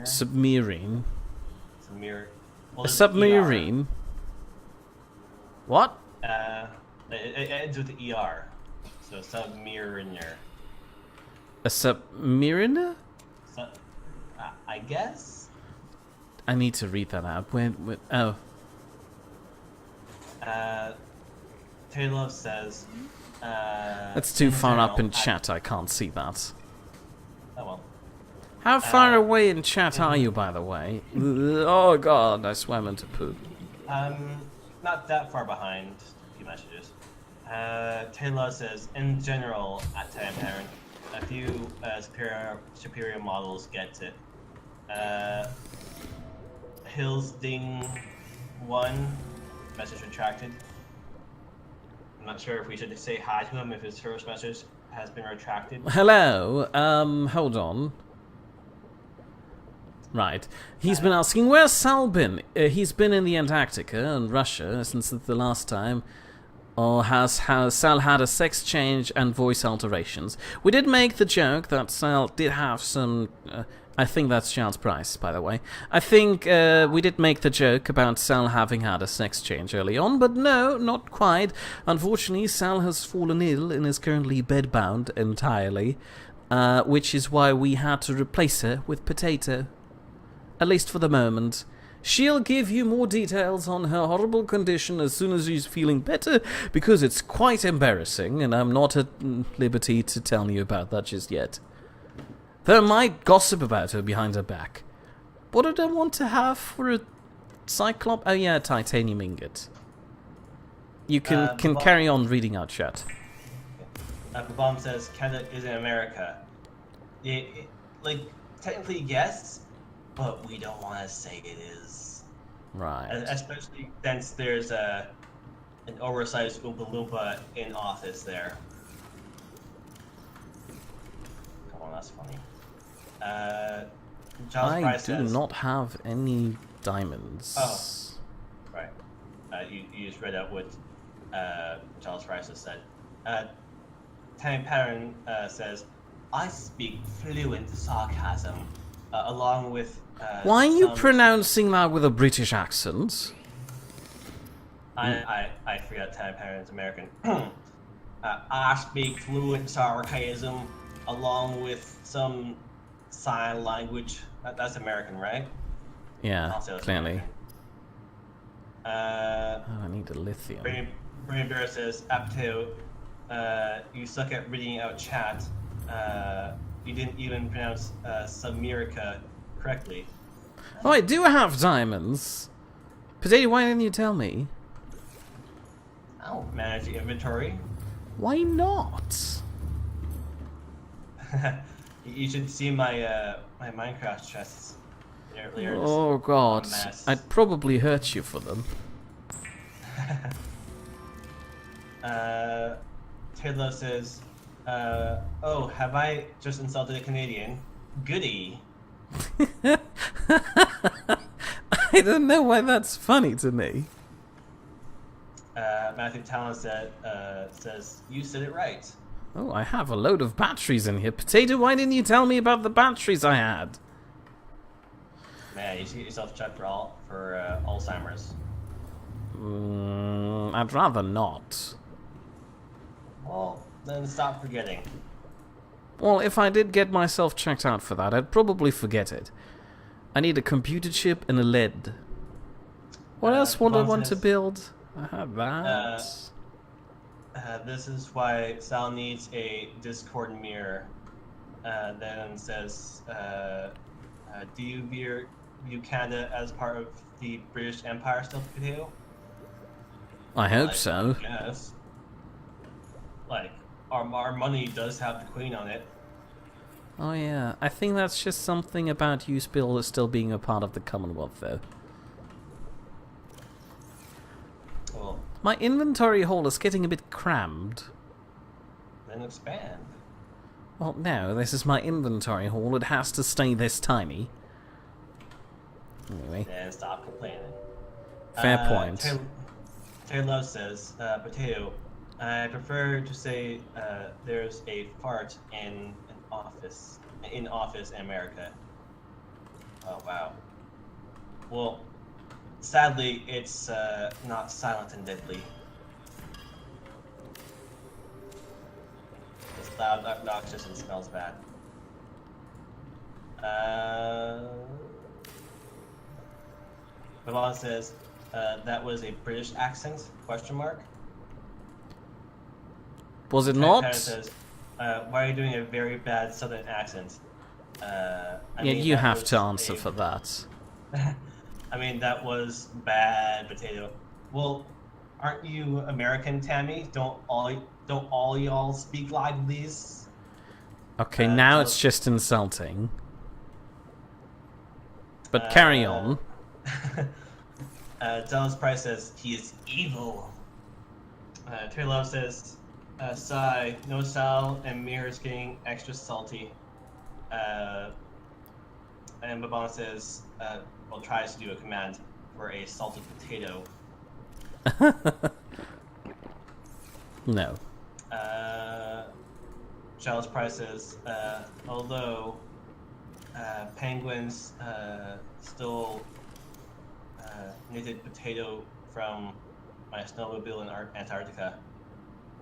Submarine. Well, A it's submarine? What? ER. It ends with the ER, so submariner. A submariner? I guess. I need to read that out. Oh. Taylor says. That's too far up in chat, I can't see that. Oh well. How far away in chat are you, by the way? Oh god, I swam into poop. Not that far behind. A few messages. Taylor says, in general, at Time Parent, a few superior models gets it. Hills Ding 1, message retracted. I'm not sure if we should say hi to him if his first message has been retracted. Hello. Hold on. Right. He's been asking, where's Sal been? He's been in the Antarctica and Russia since the last time. Or has Sal had a sex change and voice alterations? We did make the joke that Sal did have some... I think that's Charles Price, by the way. I think we did make the joke about Sal having had a sex change early on, but no, not quite. Unfortunately, Sal has fallen ill and is currently bedbound entirely, which is why we had to replace her with Potato. At least for the moment. She'll give you more details on her horrible condition as soon as she's feeling better, because it's quite embarrassing, and I'm not at liberty to tell you about that just yet. Though I might gossip about her behind her back. What did I want to have for a Cyclops? Oh yeah, titanium ingot. You can carry on reading our chat. Bomb says Canada is in America. Like, technically yes, but we don't want to say it is. Right. Especially since there's an oversized Oompa Loompa in office there. Come on, that's funny. Charles Price says, not have any diamonds. Oh, right. You just read out what Charles Price has said. Tammy Pattern says, I speak fluent sarcasm, along with... Why are you pronouncing that with a British accent? I forgot Tammy Pattern's American. I speak fluent sarcasm, along with some sign language. That's American, right? Yeah, clearly. I need a lithium. Brain Bear says, Apto, you suck at reading out chat. You didn't even pronounce Subnautica correctly. Oh, I do have diamonds. Potato, why didn't you tell me? I don't manage the inventory. Why not? You should see my my Minecraft chests. Oh god, I'd probably hurt you for them. Taylor says, oh, have I just insulted a Canadian? Goody. I don't know why that's funny to me. Matthew Talon says, you said it right. Oh, I have a load of batteries in here. Potato, why didn't you tell me about the batteries I had? Man, you should get yourself checked for Alzheimer's. I'd rather not. Well, then stop forgetting. Well, if I did get myself checked out for that, I'd probably forget it. I need a computer chip and a lead. What else would I want to build? I have that. This is why Sal needs a Discord mirror. Then says, do you view Canada as part of the British Empire still, Potato? I hope so. Yes. Like, our money does have the Queen on it. Oh yeah, I think that's just something about you still being a part of the Commonwealth, though. Well, my inventory hole is getting a bit crammed. Then expand. Well, no, this is my inventory hole. It has to stay this tiny. Anyway. Then stop complaining. Fair point. Taylor says, Potato, I prefer to say there's a fart in office in America. Oh wow. Well, sadly, it's not silent and deadly. It's loud, obnoxious, and smells bad. Vavon says that was a British accent? Question mark. Was it not? Tanner says, why are you doing a very bad Southern accent? Yeah, you have to answer for that. I mean, that was bad, Potato. Well, aren't you American, Tammy? Don't all y'all speak like these? Okay, now it's just insulting. But carry on. Dallas Price says he is evil. Terry Love says, sigh, no Sal, and Mirror's getting extra salty. And Babon says, well, tries to do a command for a salted potato. No. Charles Price says, although penguins stole knitted potato from my snowmobile in Antarctica.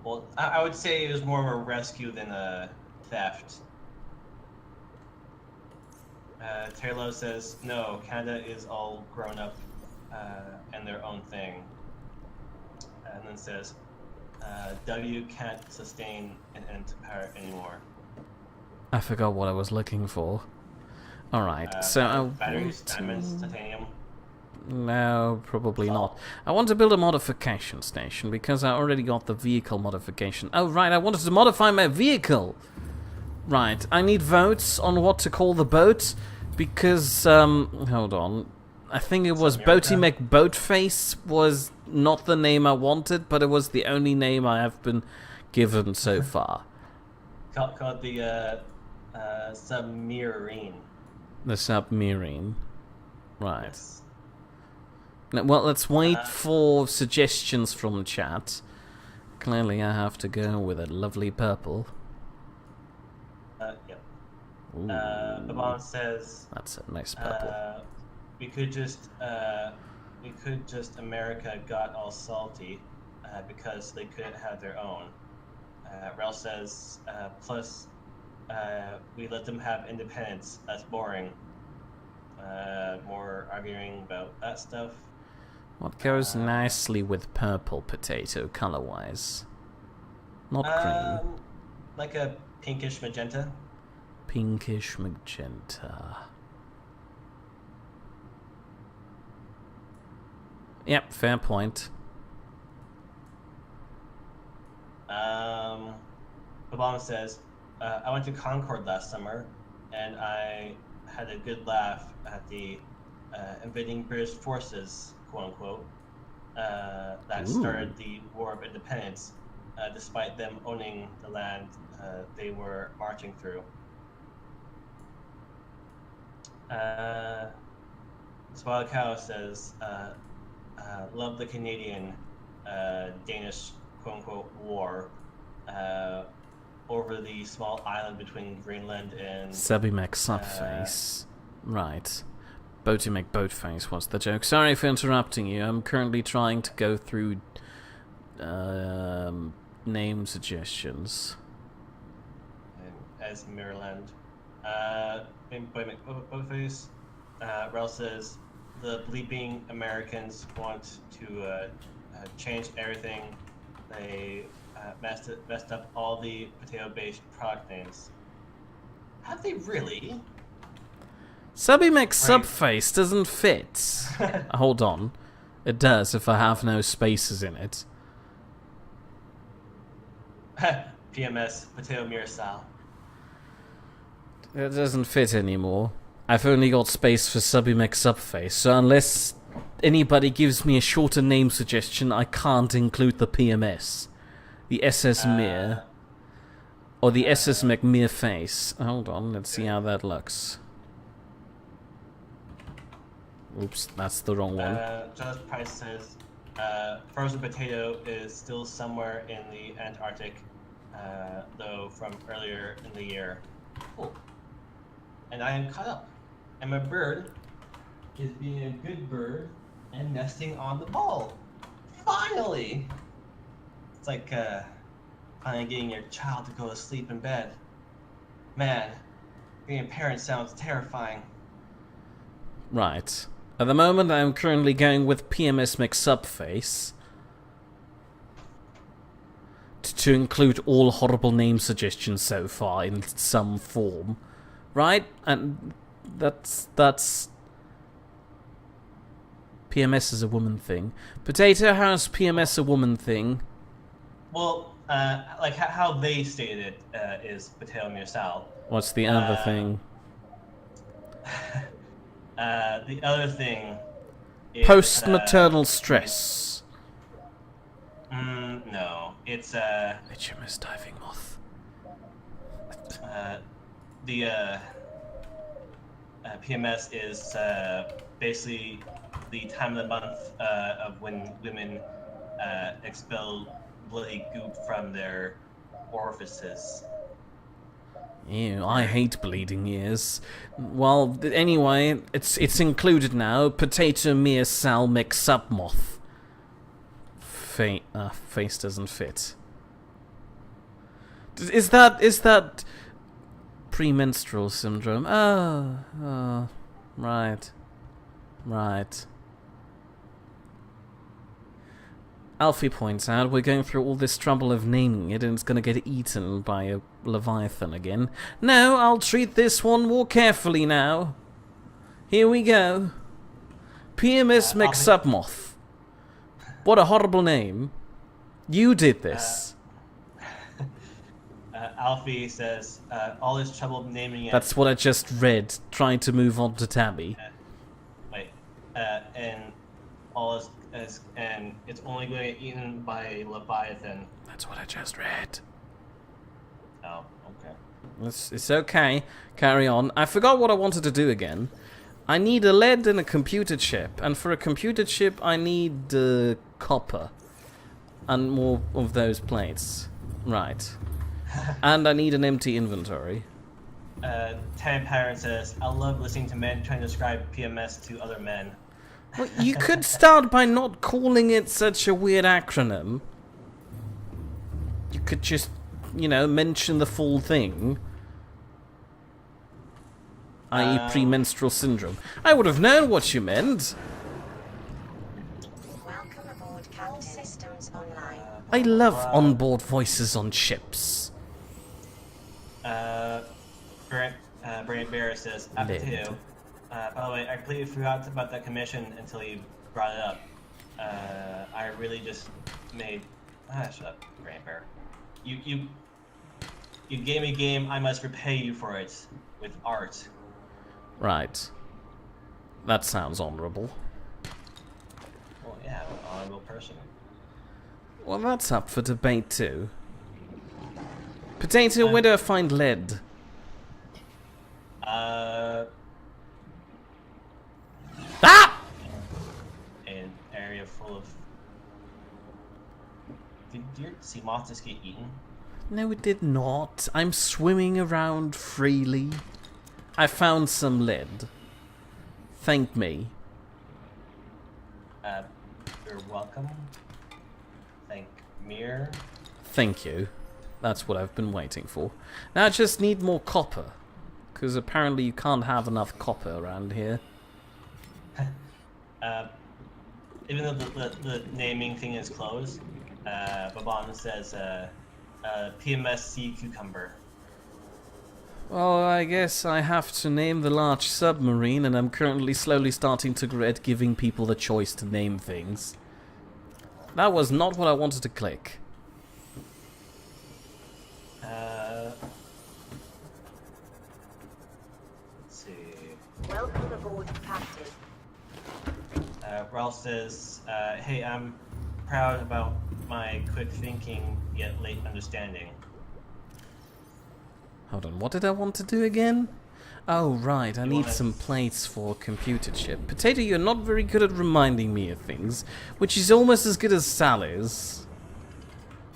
Well, I would say it was more of a rescue than a theft. Terry Lowe says, no, Canada is all grown up and their own thing. And then says, W can't sustain an end to power anymore. I forgot what I was looking for. Alright, so batteries, diamonds, titanium. No, probably not. I want to build a modification station because I already got the vehicle modification. Oh, right, I wanted to modify my vehicle. Right, I need votes on what to call the boat because, hold on. I think it was Boaty McBoatface was not the name I wanted, but it was the only name I have been given so far. Called the Submarine. The Submarine. Right. Yes. Now, well, let's wait for suggestions from the chat. Clearly, I have to go with a lovely purple. Yep. Babon says That's a nice purple. we could just America got all salty because they couldn't have their own. Rel says plus we let them have independence. That's boring. More arguing about that stuff. What goes nicely with purple potato color-wise? Not green. Like a pinkish magenta. Pinkish magenta. Yep, fair point. Obama says, I went to Concord last summer, and I had a good laugh at the invading British forces, quote-unquote, that started the War of Independence, despite them owning the land they were marching through. Swallow Cow says, love the Canadian Danish quote-unquote war over the small island between Greenland and... Subby McSubface. Right. Boaty McBoatface was the joke. Sorry for interrupting you. I'm currently trying to go through name suggestions. As Maryland. Boy McBoatface. Rel says, the bleeping Americans want to change everything. They messed up all the potato-based product names. Have they really? Subby McSubface doesn't fit. Hold on. It does if I have no spaces in it. PMS, potato mirror style. It doesn't fit anymore. I've only got space for Subby McSubface, so unless anybody gives me a shorter name suggestion, I can't include the PMS. The SS Mir. Or the SS McMearface. Hold on, let's see how that looks. Oops, that's the wrong one. Just Price says, frozen potato is still somewhere in the Antarctic, though from earlier in the year. Cool. And I am caught up. And my bird is being a good bird and nesting on the ball. Finally! It's like finally getting your child to go to sleep in bed. Man, being a parent sounds terrifying. Right. At the moment, I'm currently going with PMS McSubface to include all horrible name suggestions so far in some form. Right? And that's PMS is a woman thing. Potato, how's PMS a woman thing? Well, like how they stated it is potato mirsal. What's the other thing? The other thing is... Post-maternal stress. No. it's HMS diving moth. the PMS is basically the time of the month of when women expel bloody goop from their orifices. Ew, I hate bleeding ears. Well, anyway, it's included now. Potato mere sal mix up moth. Face doesn't fit. Is that premenstrual syndrome? Oh, right. Alfie points out we're going through all this trouble of naming it and it's going to get eaten by a leviathan again. No, I'll treat this one more carefully now. Here we go. PMS Mix-Up-Moth. What a horrible name. You did this. Alfie says, all this trouble naming it... That's what I just read, trying to move on to Tabby. And all this... and it's only going to get eaten by a leviathan. That's what I just read. Oh, okay. It's okay. Carry on. I forgot what I wanted to do again. I need a lead and a computer chip. And for a computer chip, I need copper. And more of those plates. Right. And I need an empty inventory. Tan Parent says, I love listening to men trying to describe PMS to other men. Well, you could start by not calling it such a weird acronym. You could just, mention the full thing. I.e. premenstrual syndrome. I would have known what you meant. Welcome aboard Captain Systems Online. I love onboard voices on ships. Brandon Bear says, after two. By the way, I completely forgot about that commission until you brought it up. I really just made... shut up, Brandon Bear. You gave me a game, I must repay you for it. With art. Right. That sounds honorable. Well, yeah, I'm an honorable person. Well, that's up for debate too. Potato, where do I find lead? Ah! An area full of... Did your sea moth just get eaten? No, it did not. I'm swimming around freely. I found some lead. Thank me. You're welcome. Thank Mir. Thank you. That's what I've been waiting for. Now I just need more copper. Because apparently you can't have enough copper around here. Even though the naming thing is closed, Babon says PMS sea cucumber. Well, I guess I have to name the large submarine, and I'm currently slowly starting to regret giving people the choice to name things. That was not what I wanted to click. Let's see. Welcome aboard Captain. Ralph says, hey, I'm proud about my quick thinking yet late understanding. Hold on, what did I want to do again? Oh, right, I need some plates for a computer chip. Potato, you're not very good at reminding me of things, which is almost as good as Sal is.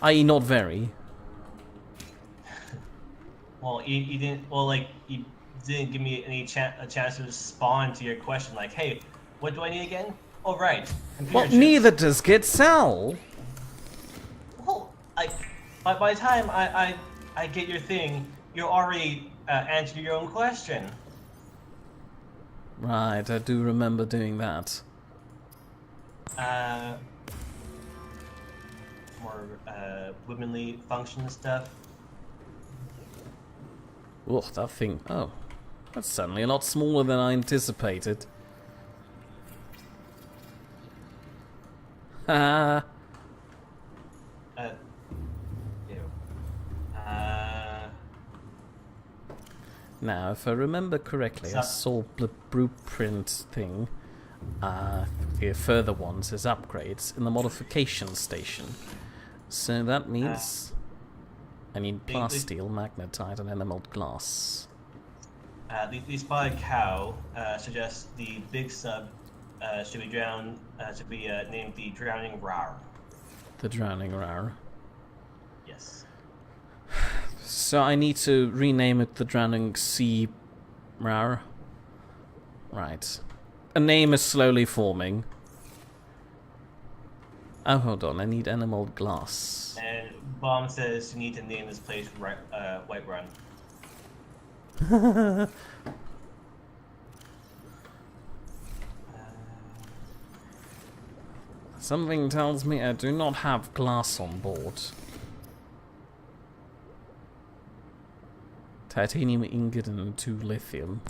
I.e. not very. Well, you didn't. Well, like you didn't give me any a chance to respond to your question. Like, hey, what do I need again? Oh, right. Well, neither does Get Sal. Well, by the time I get your thing, you already answered your own question. Right, I do remember doing that. More womanly function stuff. Oh, that thing. Oh, that's suddenly a lot smaller than I anticipated. Ha! Now, if I remember correctly, I saw the blueprint thing. The further ones as upgrades in the modification station. So that means I need the- plasteel, magnetite, and enameled glass. The spotted cow suggests the big sub should be named the Drowning Rar. The drowning rar. Yes. So I need to rename it the drowning sea rar. Right. A name is slowly forming. Oh, hold on. I need enameled glass. And Bomb says you need to name this place White Run. Something tells me I do not have glass on board. Titanium ingot and 2 lithium.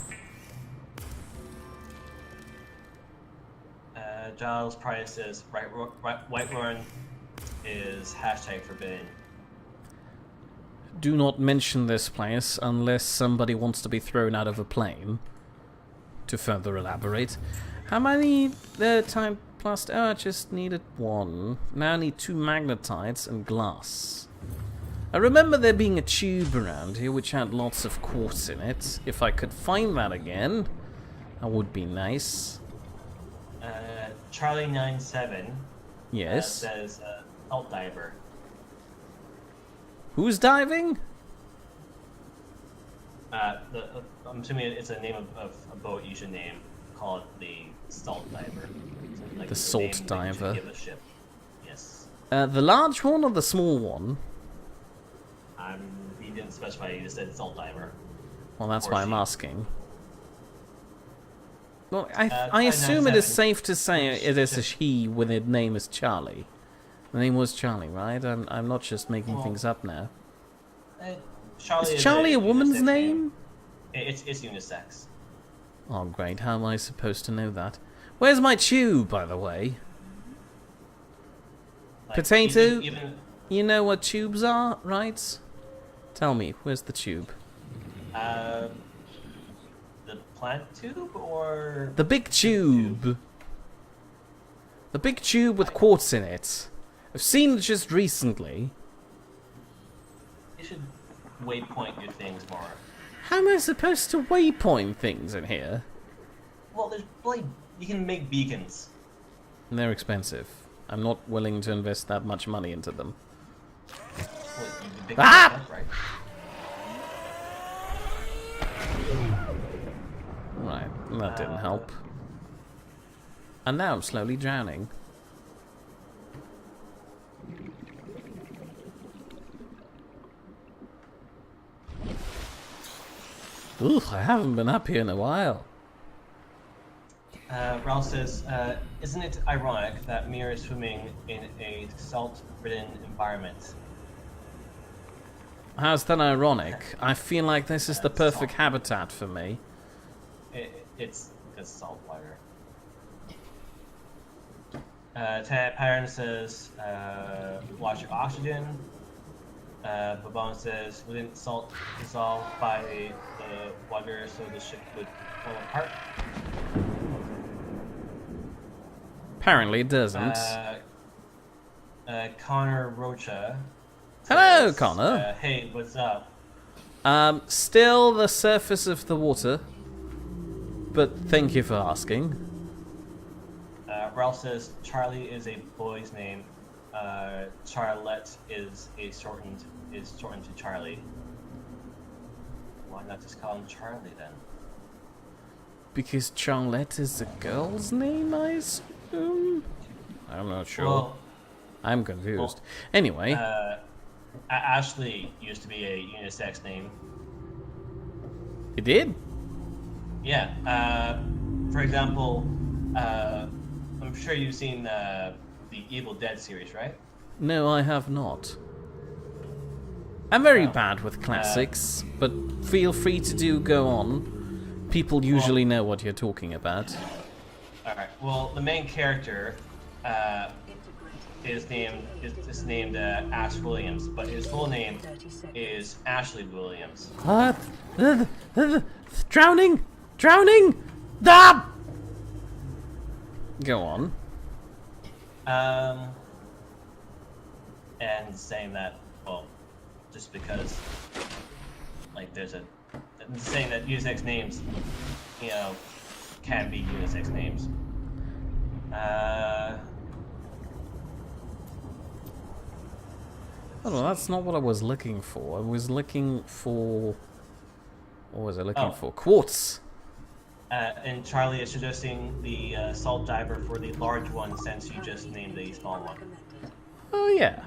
Giles Price says White Run is #forbidden. Do not mention this place unless somebody wants to be thrown out of a plane. To further elaborate. How many time plastic? Oh, I just needed 1. Now I need 2 magnetites and glass. I remember there being a tube around here which had lots of quartz in it. If I could find that again, that would be nice. Charlie97 Yes. says Salt Diver. Who's diving? I'm assuming it's a name of a boat you should name. Call it the Salt Diver. So, like, The a Salt name that you should Diver. give a ship. Yes. The large one or the small one? He didn't specify. He just said Salt Diver. Well, that's Or why I'm she. asking. Well, I Charlie assume it is 97. safe to say it is a she when its name is Charlie. The name was Charlie, right? I'm not just making Well, things up now. Charlie Is Charlie a woman's unisex name? It's unisex. Oh, great. How am I supposed to know that? Where's my tube, by the way? Like, Potato? Even You know what tubes are, right? Tell me, where's the tube? the plant tube or The big tube. The big tube with quartz in it. I've seen it just recently. You should waypoint your things more. How am I supposed to waypoint things in here? Well, there's like you can make beacons. They're expensive. I'm not willing to invest that much money into them. Well, you can pick Ah! them up, right? Right, that didn't help. And now I'm slowly drowning. Ooh, I haven't been up here in a while. Ralph says, isn't it ironic that Mir is swimming in a salt-ridden environment? How's that ironic? I feel like this is the perfect habitat for me. It's saltwater. Pattern says, watch your oxygen. Babon says, wouldn't salt dissolve by the water so the ship would fall apart? Apparently it doesn't. Connor Rocha. Hello, says, Connor. Hey, what's up? Still the surface of the water. But thank you for asking. Ralph says Charlie is a boy's name. Charlotte is shortened to Charlie. Why not just call him Charlie then? Because Charlotte is a girl's name, I assume? I'm not sure. Well, I'm confused. Anyway, Ashley used to be a unisex name. it did? Yeah. For example, I'm sure you've seen the Evil Dead series, right? No, I have not. I'm very bad with classics, but feel free to go on. People usually know what you're talking about. Alright, well, the main character is named Ash Williams, but his full name is Ashley Williams. What? Drowning! Drowning! Ah! Go on. and saying that, well, just because, like, there's a saying that unisex names, you know, can be unisex names. Oh, no, that's not what I was looking for. I was looking for... What was I looking for? Quartz! And Charlie is suggesting the salt diver for the large one since you just named the small one. Oh, yeah.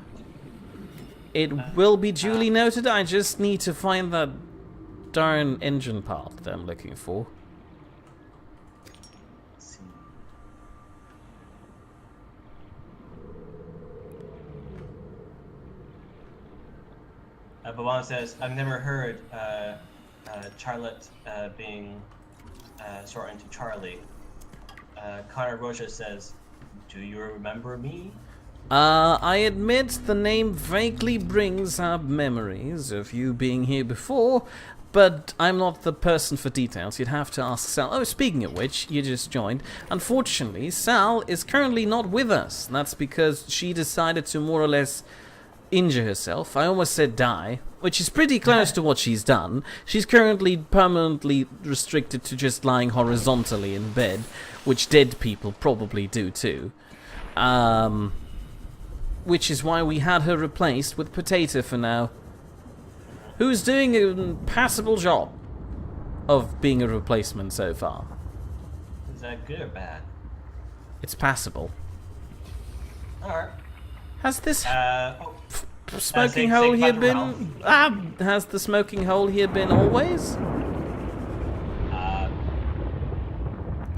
It will be duly noted. I just need to find that darn engine part that I'm looking for. Let's see. Baban says, I've never heard Charlotte being shortened to Charlie. Connor Rocha says, do you remember me? I admit the name vaguely brings up memories of you being here before, but I'm not the person for details. You'd have to ask Sal. Oh, speaking of which, you just joined. Unfortunately, Sal is currently not with us. That's because she decided to more or less injure herself. I almost said die, which is pretty close to what she's done. She's currently permanently restricted to just lying horizontally in bed, which dead people probably do too. Which is why we had her replaced with Potato for now, who's doing a passable job of being a replacement so far. Is that good or bad? It's passable. Alright. Has this smoking say hole here goodbye to been... has the smoking hole here been always?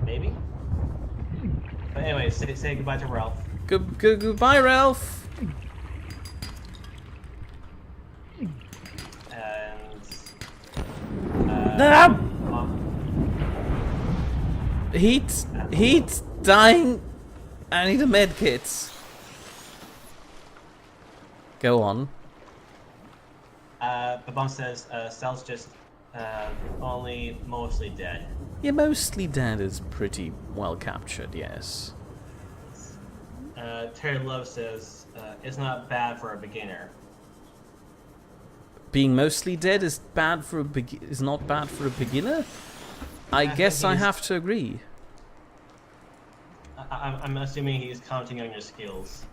Maybe? But anyway, say goodbye to Ralph. Goodbye, Ralph. Heat's dying. I need a med kit. Go on. Babon says, Sal's just only mostly dead. Yeah, mostly dead is pretty well captured, yes. Terry Love says, it's not bad for a beginner. Being mostly dead is bad for is not bad for a beginner? I guess I have to agree. I'm assuming he's counting on your skills.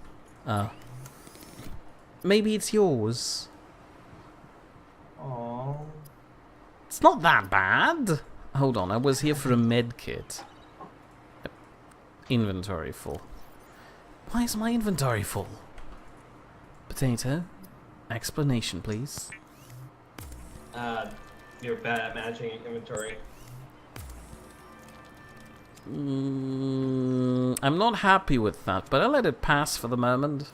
Maybe it's yours. Aww. It's not that bad. Hold on, I was here for a med kit. Inventory full. Why is my inventory full? Potato, explanation please. You're bad at managing inventory. I'm not happy with that, but I'll let it pass for the moment.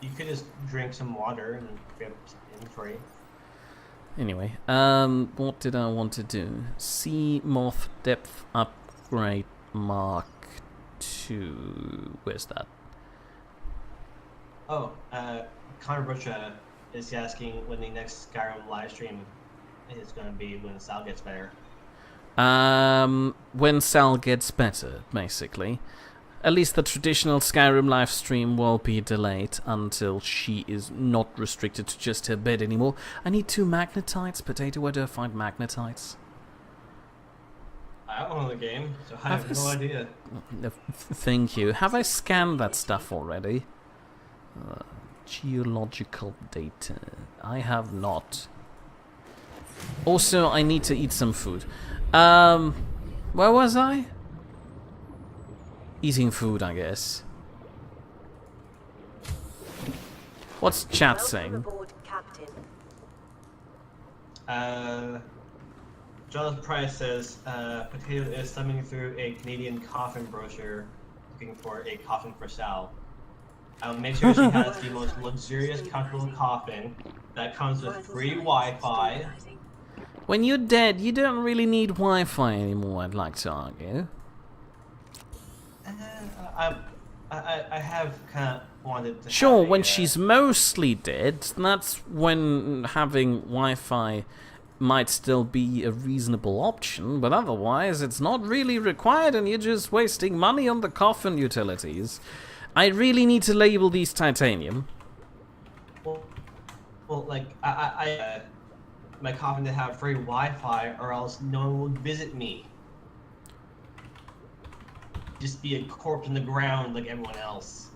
You could just drink some water and grab some inventory. Anyway, what did I want to do? Sea Moth Depth Upgrade Mark II. Where's that? Oh, Connor Rocha is asking when the next Skyrim live stream is going to be when Sal gets better. When Sal gets better, basically. At least the traditional Skyrim live stream will be delayed until she is not restricted to just her bed anymore. I need 2 magnetites. Potato, where do I find magnetites? I don't know the game, so I have no idea. Thank you. Have I scanned that stuff already? Geological data. I have not. Also, I need to eat some food. Where was I? Eating food, I guess. What's chat saying? Aboard, Captain. Jonathan Price says, Potato is thumbing through a Canadian coffin brochure looking for a coffin for Sal. Make sure she has the most luxurious, comfortable coffin that comes with free Wi-Fi. When you're dead, you don't really need Wi-Fi anymore, I'd like to argue. I have kind of wanted to. Sure, have when she's mostly dead, that's when having Wi-Fi might still be a reasonable option, but otherwise it's not really required and you're just wasting money on the coffin utilities. I really need to label these titanium. Well, like my coffin to have free Wi-Fi, or else no one would visit me. Just be a corpse in the ground like everyone else.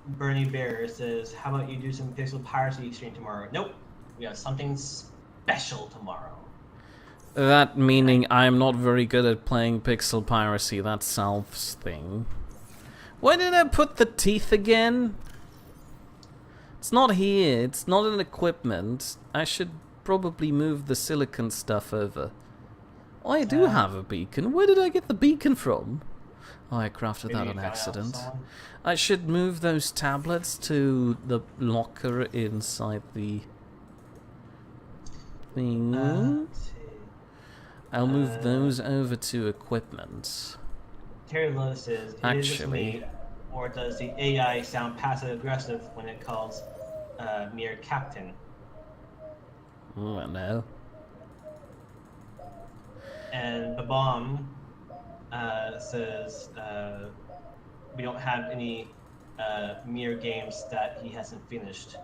Bernie Bear says, "How about you do some pixel piracy stream tomorrow?" Nope, we have something special tomorrow. That meaning I'm not very good at playing pixel piracy. That's Salve's thing. Why did I put the teeth again? It's not here. It's not in equipment. I should probably move the silicon stuff over. Oh, I do have a beacon. Where did I get the beacon from? Oh, I crafted that on accident. I should move those tablets to the locker inside the thing. Let's see. I'll move those over to equipment. Terry Lowe says, "Is it me, or does the AI sound passive aggressive when it calls Mir Captain?" Oh, I know. And the bomb says, "We don't have any Mir games that he hasn't finished."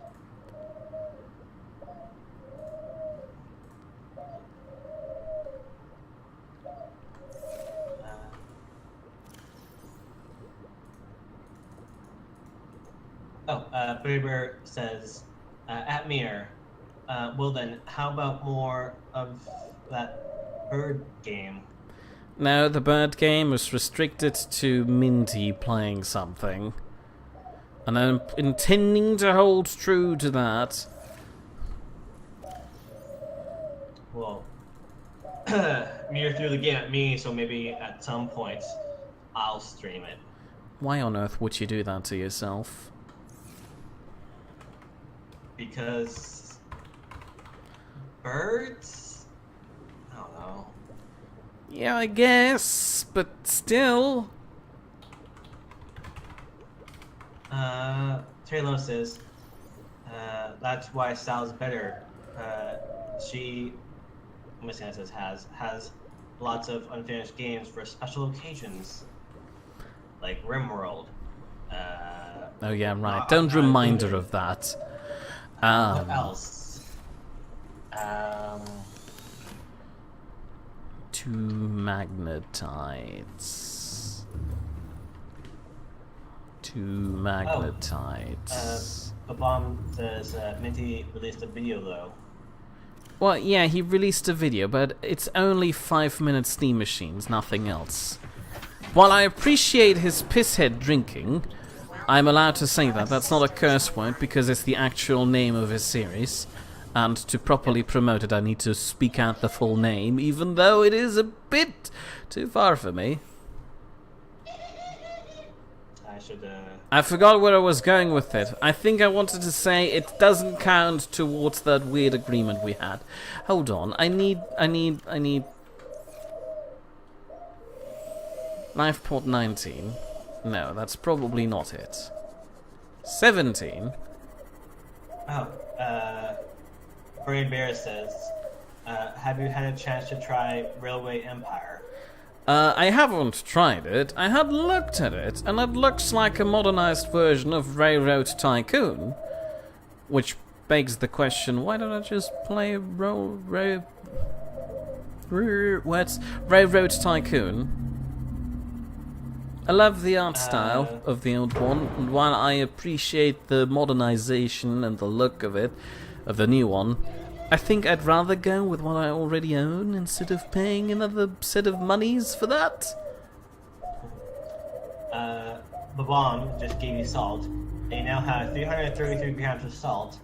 Braber says, "At Mir, well then, how about more of that bird game?" No, the bird game was restricted to Minty playing something. And I'm intending to hold true to that. Well, Mir threw the game at me, so maybe at some point I'll stream it. Why on earth would you do that to yourself? Because birds? I don't know. Yeah, I guess, but still. Trelo says, "That's why Sal's better. She," I'm missing it says has lots of unfinished games for special occasions, like RimWorld. Oh yeah, right. Don't remind her of that. What else? Two magnetites. Two magnetites. The bomb says Minty released a video though. Well, yeah, he released a video, but it's only 5-minute Steam machines, nothing else. While I appreciate his pisshead drinking, I'm allowed to say that. That's not a curse word because it's the actual name of his series. And to properly promote it, I need to speak out the full name, even though it is a bit too far for me. I should. I forgot where I was going with it. I think I wanted to say it doesn't count towards that weird agreement we had. Hold on. I need... Life port 19. No, that's probably not it. 17. Oh, Brain Bear says, "Have you had a chance to try Railway Empire?" I haven't tried it. I had looked at it, and it looks like a modernized version of Railroad Tycoon. Which begs the question, why don't I just play Railroad Tycoon? I love the art style of the old one, and while I appreciate the modernization and the look of it, of the new one, I think I'd rather go with what I already own instead of paying another set of monies for that. The bomb just gave you salt. They now have 333 grams of salt,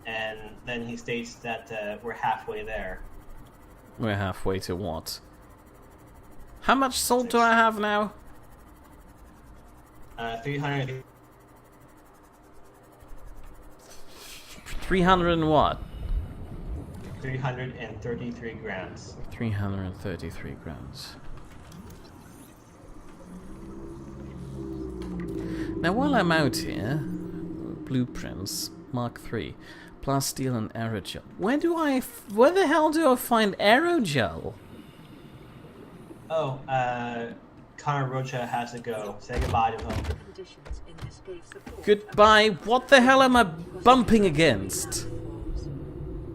and then he states that we're halfway there. We're halfway to what? How much salt do I have now? 300. 300 and what? 333 grams. 333 grams. Now while I'm out here, blueprints, Mark III, plasteel and aerogel. Where the hell do I find aerogel? Oh, Connor Rocha has to go. Say goodbye to him. Conditions in this gave support. Goodbye. What the hell am I bumping against?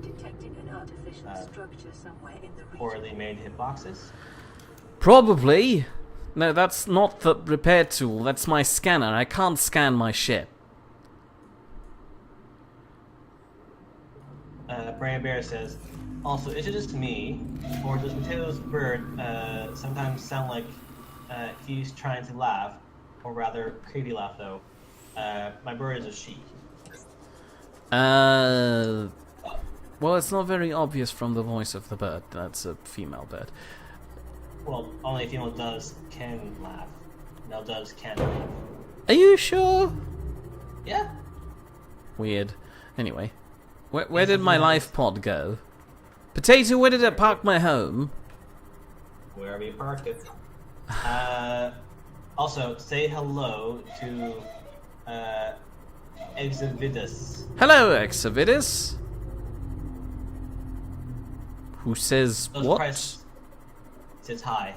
Detecting an artificial structure somewhere in the region. Poorly made hitboxes. Probably. No, that's not the repair tool. That's my scanner. I can't scan my ship. Brian Bear says, also, is it just me, or does Mateo's bird sometimes sound like he's trying to laugh, or rather, creepy laugh though? My bird is a she. Well, it's not very obvious from the voice of the bird. That's a female bird. Well, only female doves can laugh. Male doves can't laugh. Are you sure? Yeah. Weird. Anyway, where did my life pod go? Potato, where did I park my home? Wherever you parked it. Also, say hello to Exhibitus. Hello, Exhibitus. Who says Those what? Price says hi.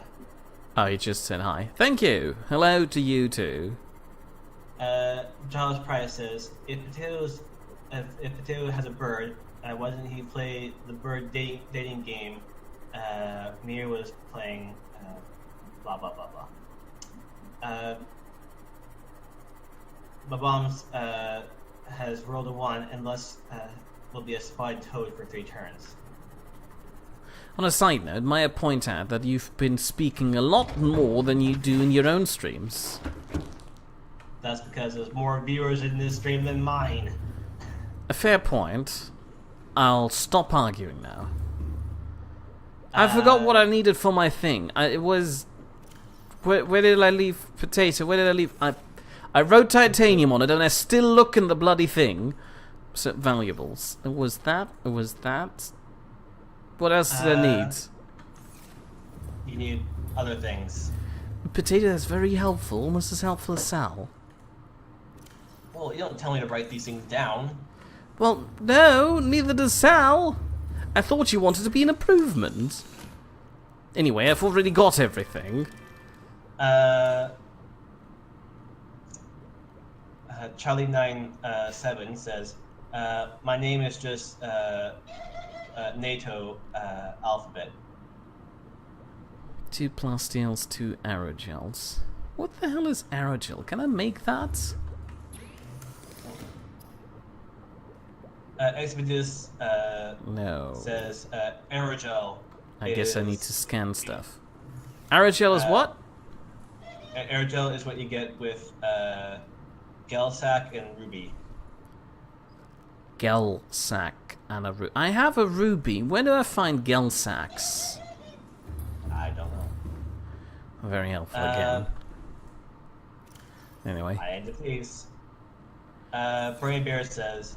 Oh, he just said hi. Thank you. Hello to you too. Giles Price says, if Potato has a bird, why didn't he play the bird dating game Mir was playing, blah blah blah blah. Bombs has rolled a 1 and thus will be a spotted toad for 3 turns. On a side note, may I point out that you've been speaking a lot more than you do in your own streams. That's because there's more viewers in this stream than mine. A fair point. I'll stop arguing now. I forgot what I needed for my thing. It was... Where did I leave Potato? Where did I leave... I wrote titanium on it and I still look in the bloody thing. So, valuables. It was that. It was that. What else did I need? You need other things. Potato is very helpful. Almost as helpful as Sal. Well, you don't tell me to write these things down. Well, no, neither does Sal. I thought you wanted to be an improvement. Anyway, I've already got everything. Charlie97 says, my name is just NATO alphabet. 2 plastiels, 2 aerogels. What the hell is aerogel? Can I make that? Expedus No. says aerogel. I guess I need to scan stuff. Aerogel is what? Aerogel is what you get with Gelsack and Ruby. Gelsack and a ruby. I have a ruby. Where do I find Gelsacks? I don't know. Very helpful again. Anyway. I end the please. Brain Bear says,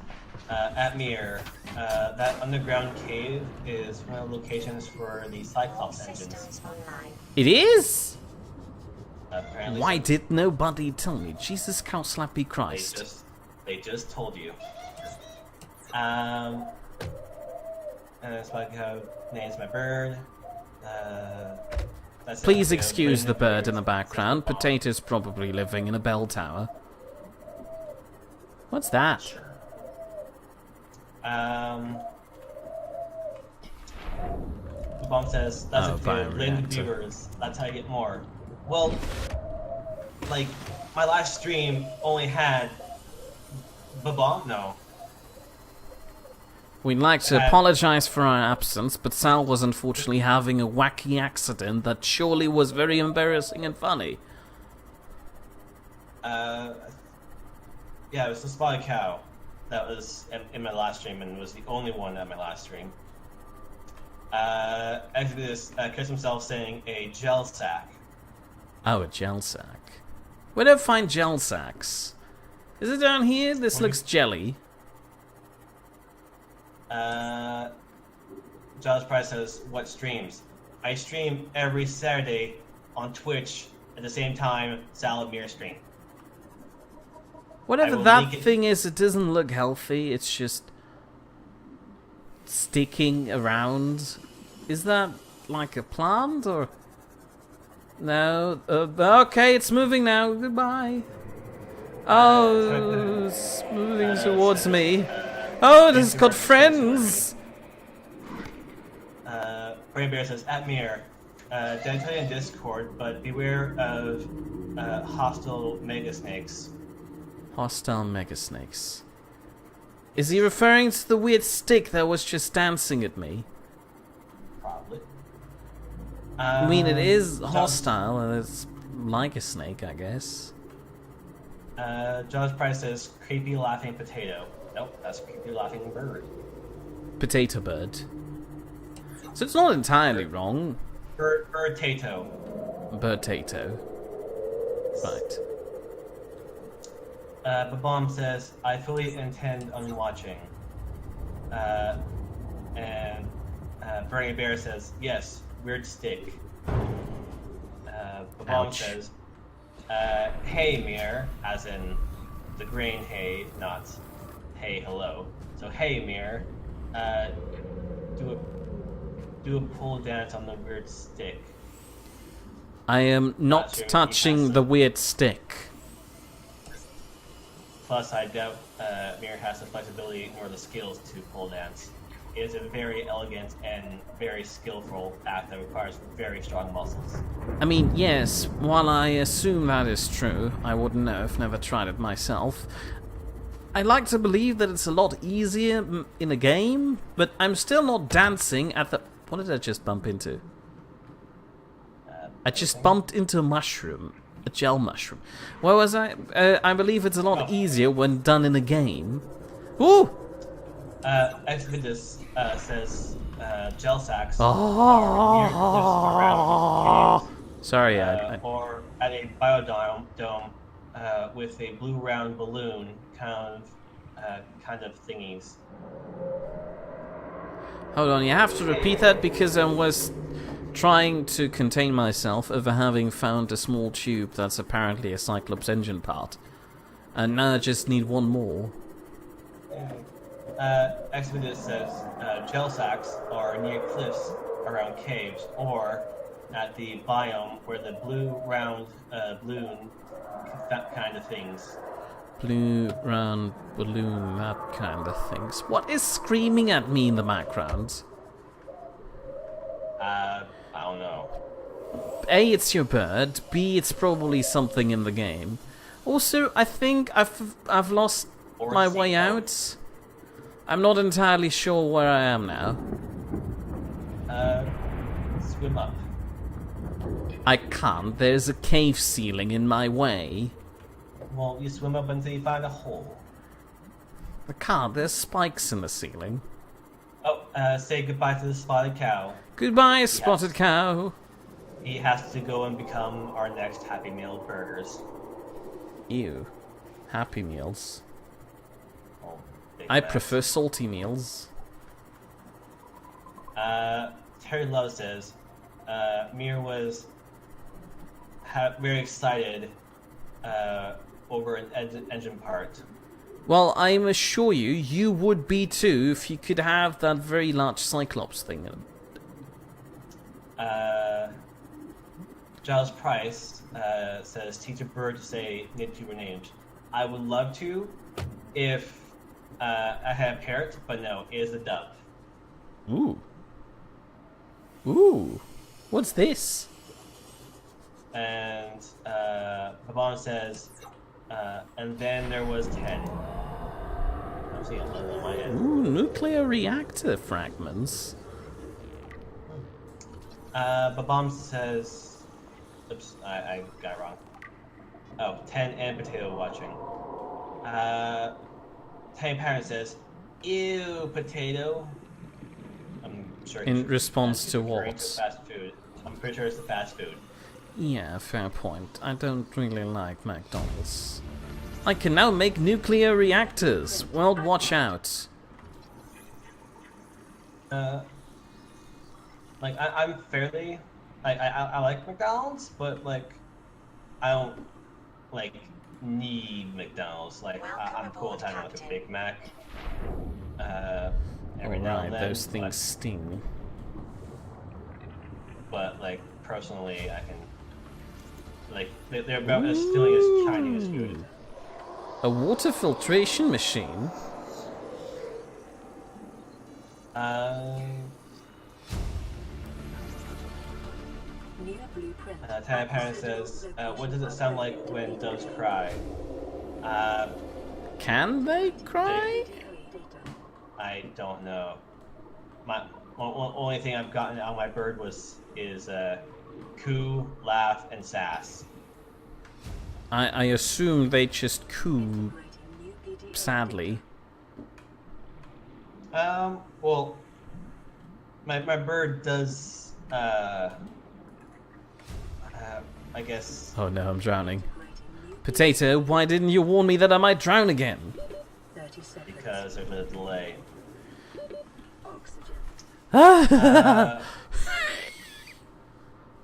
at Mir, that underground cave is one of the locations for the Cyclops engines. Systems online. It is? Apparently, Why did nobody tell me? Jesus cow slappy Christ. they just told you. And that's why I names my bird. Please excuse the bird in the background. Potato's probably living in a bell tower. What's that? The bomb says, that's a good. Blame the viewers. That's how you get more. Well, like, my last stream only had the bomb? No. We'd like to apologize for our absence, but Sal was unfortunately having a wacky accident that surely was very embarrassing and funny. Yeah, it was the spotted cow that was in my last stream and was the only one at my last stream. Exodus cuts himself saying a gel sack. Oh, a gel sack. Where do I find gel sacks? Is it down here? This looks jelly. Giles Price says, what streams? I stream every Saturday on Twitch at the same time Salad Mirror stream. Whatever that thing is, it doesn't look healthy. It's just sticking around. Is that like a plant or? No. Okay, it's moving now. Goodbye. Oh, it's moving towards me. Oh, it has got friends. Gray Bear says, Atmir, did I tell you in Discord, but beware of hostile mega snakes. Hostile mega snakes. Is he referring to the weird stick that was just dancing at me? Probably. I mean, it is hostile and it's like a snake, I guess. John's Price says, creepy laughing potato. Nope, that's a creepy laughing bird. Potato bird. So it's not entirely wrong. Bird-tato. Bird-tato. Right. Babam says, I fully intend on watching. And Bernie Bear says, yes, weird stick. Babam Ouch. says, hey, Mir, as in the grain hay, not hey, hello. So, hey, Mir, do a pole dance on the weird stick. I am not Sure, touching the weird stick. Plus, I doubt Mir has the flexibility nor the skills to pole dance. It is a very elegant and very skillful act that requires very strong muscles. I mean, yes, while I assume that is true, I wouldn't know, I've never tried it myself. I like to believe that it's a lot easier in a game, but I'm still not dancing at the... What did I just bump into? I just bumped into a mushroom. A gel mushroom. Where was I? I believe it's a lot easier when done in a game. Ooh! Exvidus says gel sacks Oh. are near cliffs around Sorry, caves, or at a biodome with a blue round balloon kind of thingies. Hold on, you have to repeat that because I was trying to contain myself over having found a small tube that's apparently a Cyclops engine part. And now I just need one more. Exvidus says gel sacks are near cliffs around caves, or at the biome where the blue round balloon, that kind of things. Blue round balloon, that kind of things. What is screaming at me in the background? I don't know. A, it's your bird. B, it's probably something in the game. Also, I think I've lost Or my a way sequel. out. I'm not entirely sure where I am now. Swim up. I can't. There's a cave ceiling in my way. Well, you swim up until you find a hole. I can't. There's spikes in the ceiling. Oh, say goodbye to the spotted cow. Goodbye, spotted cow. He has to go and become our next Happy Meal burgers. Ew. Happy Meals. Oh, big I facts. prefer salty meals. Terry Love says, Mir was very excited over an engine part. Well, I assure you, you would be too if you could have that very large Cyclops thing. Giles Price says, teach a bird to say Nitu names. I would love to if I had a parrot, but no, it is a dove. Ooh. Ooh. What's this? And Babon says, and then there was 10. I'm seeing 11 on my end. Ooh, nuclear reactor fragments. Babam says, oops, I got it wrong. Oh, 10 and potato watching. Tiny Parent says, ew, potato. I'm sure In response to referring what? Fast food. I'm pretty sure it's the fast food. Yeah, fair point. I don't really like McDonald's. I can now make nuclear reactors. Well, watch out. Like I'm fairly, I like McDonald's, but like I don't like need McDonald's. Like I'm cool with having like a Big Mac. Every now Alright, and then, those things sting. but like personally, I can like they're about as stealing as Chinese food. A water filtration machine? New blueprint. Tana Parent says, "What does it sound like when doves cry?" Can they cry? I don't know. My only thing I've gotten on my bird is coo, laugh, and sass. I assume they just coo, sadly. Well, my bird does. I guess. Oh no, I'm drowning. Potato, why didn't you warn me that I might drown again? 30 seconds. Because there's a delay. Oxygen.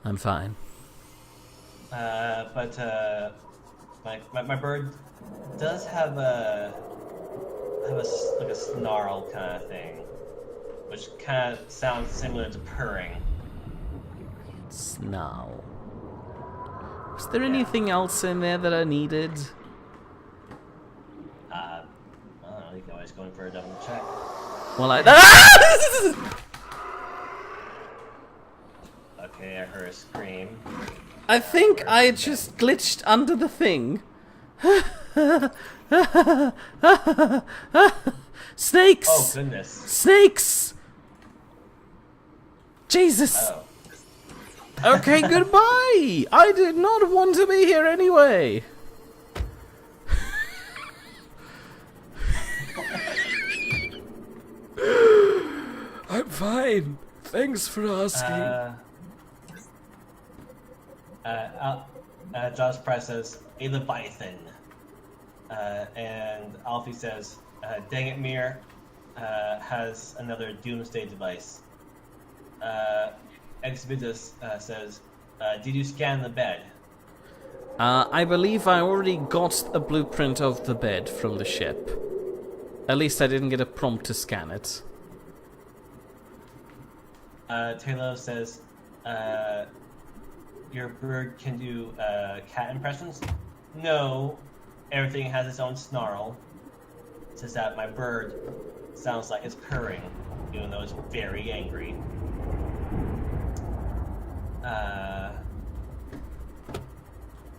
I'm fine. But my bird does have like a snarl kind of thing, which kind of sounds similar to purring. Snarl. Was there anything else in there that I needed? I don't know. You can always go in for a double check. Well, Okay, I heard a scream. I think I just glitched under the thing. Snakes! Oh goodness. Snakes! Jesus! Oh. Okay, goodbye! I did not want to be here anyway! I'm fine. Thanks for asking. Josh Price says, "A Leviathan." And Alfie says, "Dang it, Mir has another doomsday device." Exvitus says, "Did you scan the bed?" I believe I already got a blueprint of the bed from the ship. At least I didn't get a prompt to scan it. Taylor says, "Your bird can do cat impressions?" No, everything has its own snarl. It's just that my bird sounds like it's purring, even though it's very angry.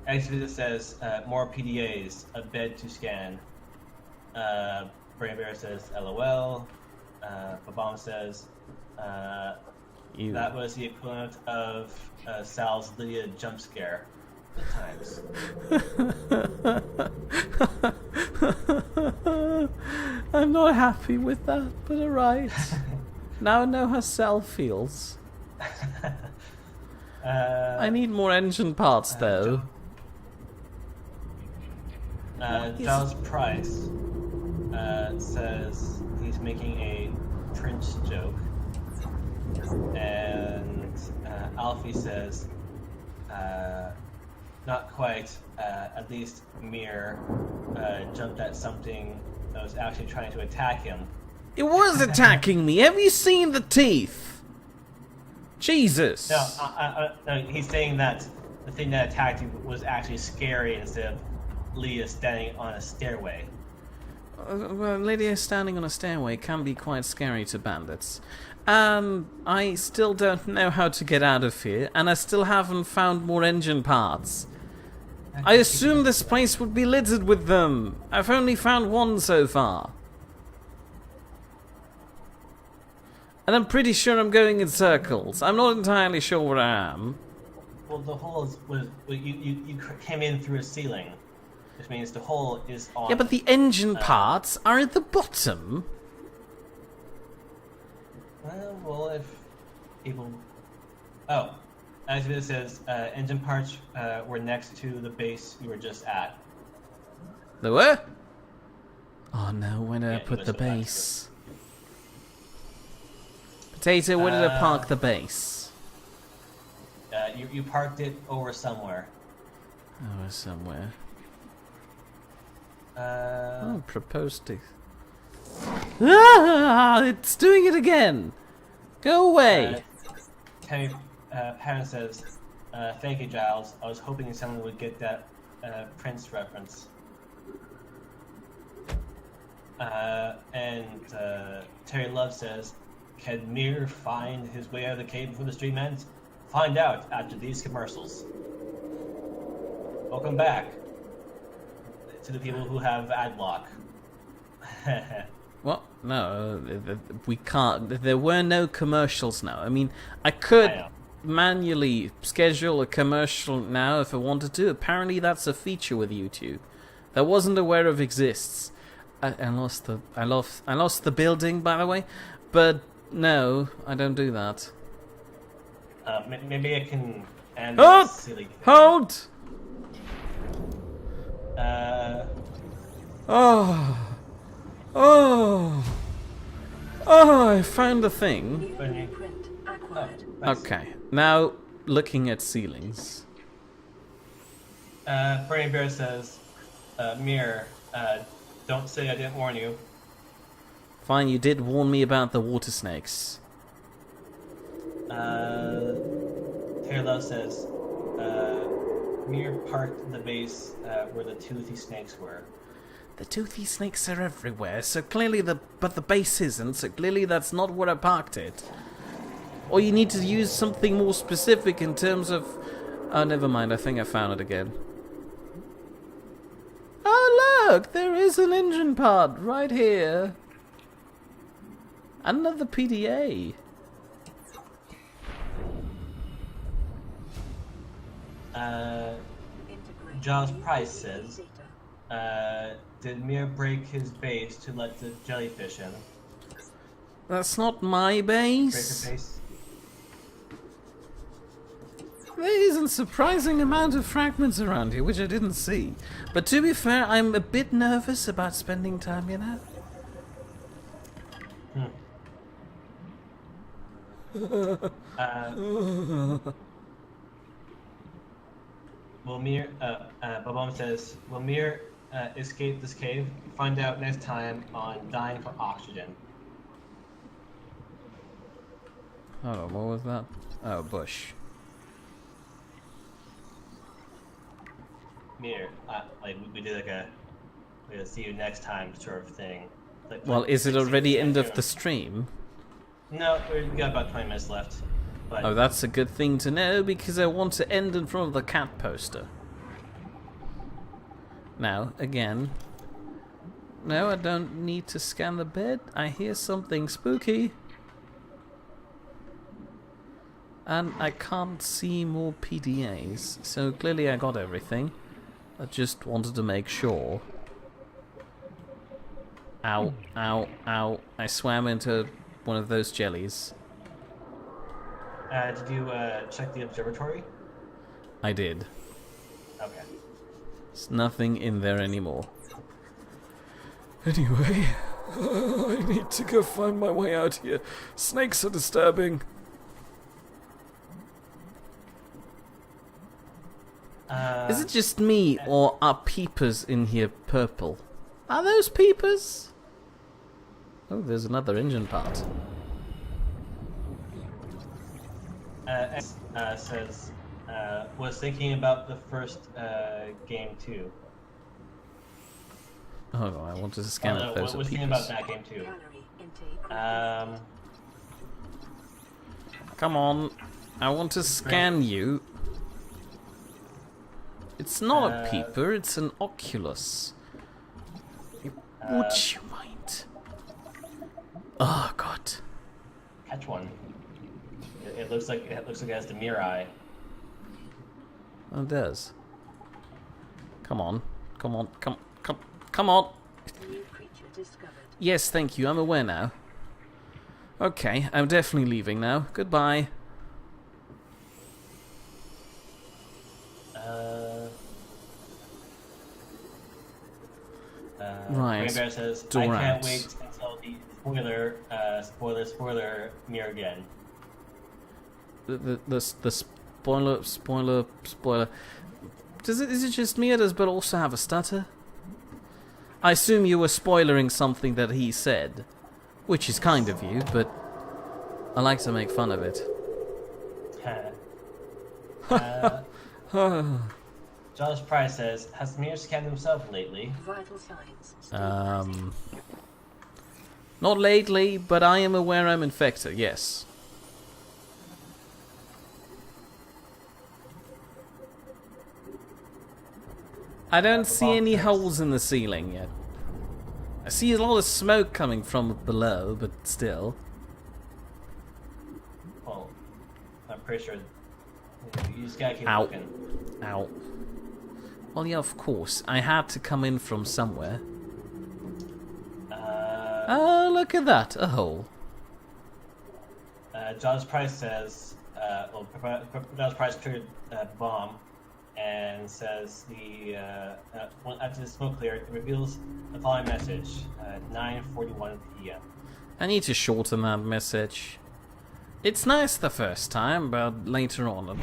Exvitus says, "More PDAs, a bed to scan." Brain Bear says, "LOL." Babam says, "That was the equivalent of Sal's Lydia jump scare at times." I'm not happy with that, but alright. Now I know how Sal feels. I need more engine parts though. Giles Price says he's making a Prince joke, and Alfie says, "Not quite. At least Mir jumped at something that was actually trying to attack him." It was attacking me. Have you seen the teeth? Jesus. No, he's saying that the thing that attacked you was actually scary instead of Leah standing on a stairway. Well, Lydia standing on a stairway can be quite scary to bandits. And I still don't know how to get out of here, and I still haven't found more engine parts. I assume this place would be littered with them. I've only found one so far. And I'm pretty sure I'm going in circles. I'm not entirely sure where I am. Well, the hole was you came in through a ceiling, which means the hole is on. Yeah, but the engine parts are at the bottom. Well, if people. Oh, as it says, engine parts were next to the base you were just at. They were? Oh no, where did I Yeah, put you the must have base? Potato, where did I park the base? You parked it over somewhere. Oh, somewhere. Uh, Oh, proposed to. Ah! It's doing it again! Go away! Tammy Parent says, Thank you, Giles. I was hoping someone would get that Prince reference. And Terry Love says, can Mir find his way out of the cave before the stream ends? Find out after these commercials. Welcome back to the people who have ad block. Well, no, we can't. There were no commercials now. I mean, I could manually schedule a commercial now if I wanted to. Apparently, that's a feature with YouTube that I wasn't aware of exists. I lost the building, by the way, but no, I don't do that. Maybe I can end Hold! this silly. Hold! Oh, I found the thing. Blueprint acquired. Nice. Okay, now looking at ceilings. Bernie Bear says, Mir, don't say I didn't warn you. Fine, you did warn me about the water snakes. Terry Love says, Mir parked the base where the toothy snakes were. The toothy snakes are everywhere, so clearly but the base isn't, so clearly that's not where I parked it. Or you need to use something more specific in terms of... Oh, never mind, I think I found it again. Oh, look! There is an engine part right here. Another PDA. Giles Price says, did Mir break his base to let the jellyfish in? That's not my Break base. her base? There is a surprising amount of fragments around here, which I didn't see. But to be fair, I'm a bit nervous about spending time, you know? Will Mir, Babam says, will Mir escape this cave? Find out next time on Dying for Oxygen. Hold on, what was that? Oh, bush. Mir, like we did like a we'll see you next time sort of thing. Well, is it already end of the stream? No, we got about 20 minutes left. But Oh, that's a good thing to know, because I want to end in front of the cat poster. Now, again... No, I don't need to scan the bed. I hear something spooky. And I can't see more PDAs, so clearly I got everything. I just wanted to make sure. Ow, ow, ow. I swam into one of those jellies. did you check the observatory? I did. Okay. There's nothing in there anymore. Anyway, I need to go find my way out here. Snakes are disturbing. Is it just me, or are peepers in here purple? Are those peepers? Oh, there's another engine part. X says, was thinking about the first game too. Oh, no, I wanted to scan if those are was thinking peepers. about that game too. Calorie intake. Come on, I want to scan you. It's not a peeper, it's an Oculus. Would you mind? Oh God. Catch one. It looks like it has the mirror eye. Oh, it does. Come on, come on, come on. New creature discovered. Yes, thank you. I'm aware now. Okay, I'm definitely leaving now. Goodbye. Right. Bear says, I Door can't out. wait until the spoiler mirror again. The spoiler. Is it just me, or does Bill also have a stutter? I assume you were spoilering something that he said, which is kind of you, but I like to make fun of it. Josh Price says, has Mir scanned himself lately? Vital signs. Not lately, but I am aware I'm infected, yes. I don't see any holes in the ceiling yet. I see a lot of smoke coming from below, but still. Well, I'm pretty sure you just gotta keep Ow. looking. Ow. Well, yeah, of course. I had to come in from somewhere. Oh, look at that. A hole. Josh Price says, Josh Price cleared a bomb and says after the smoke clear, it reveals the following message, 9:41 p.m. I need to shorten that message. It's nice the first time, but later on it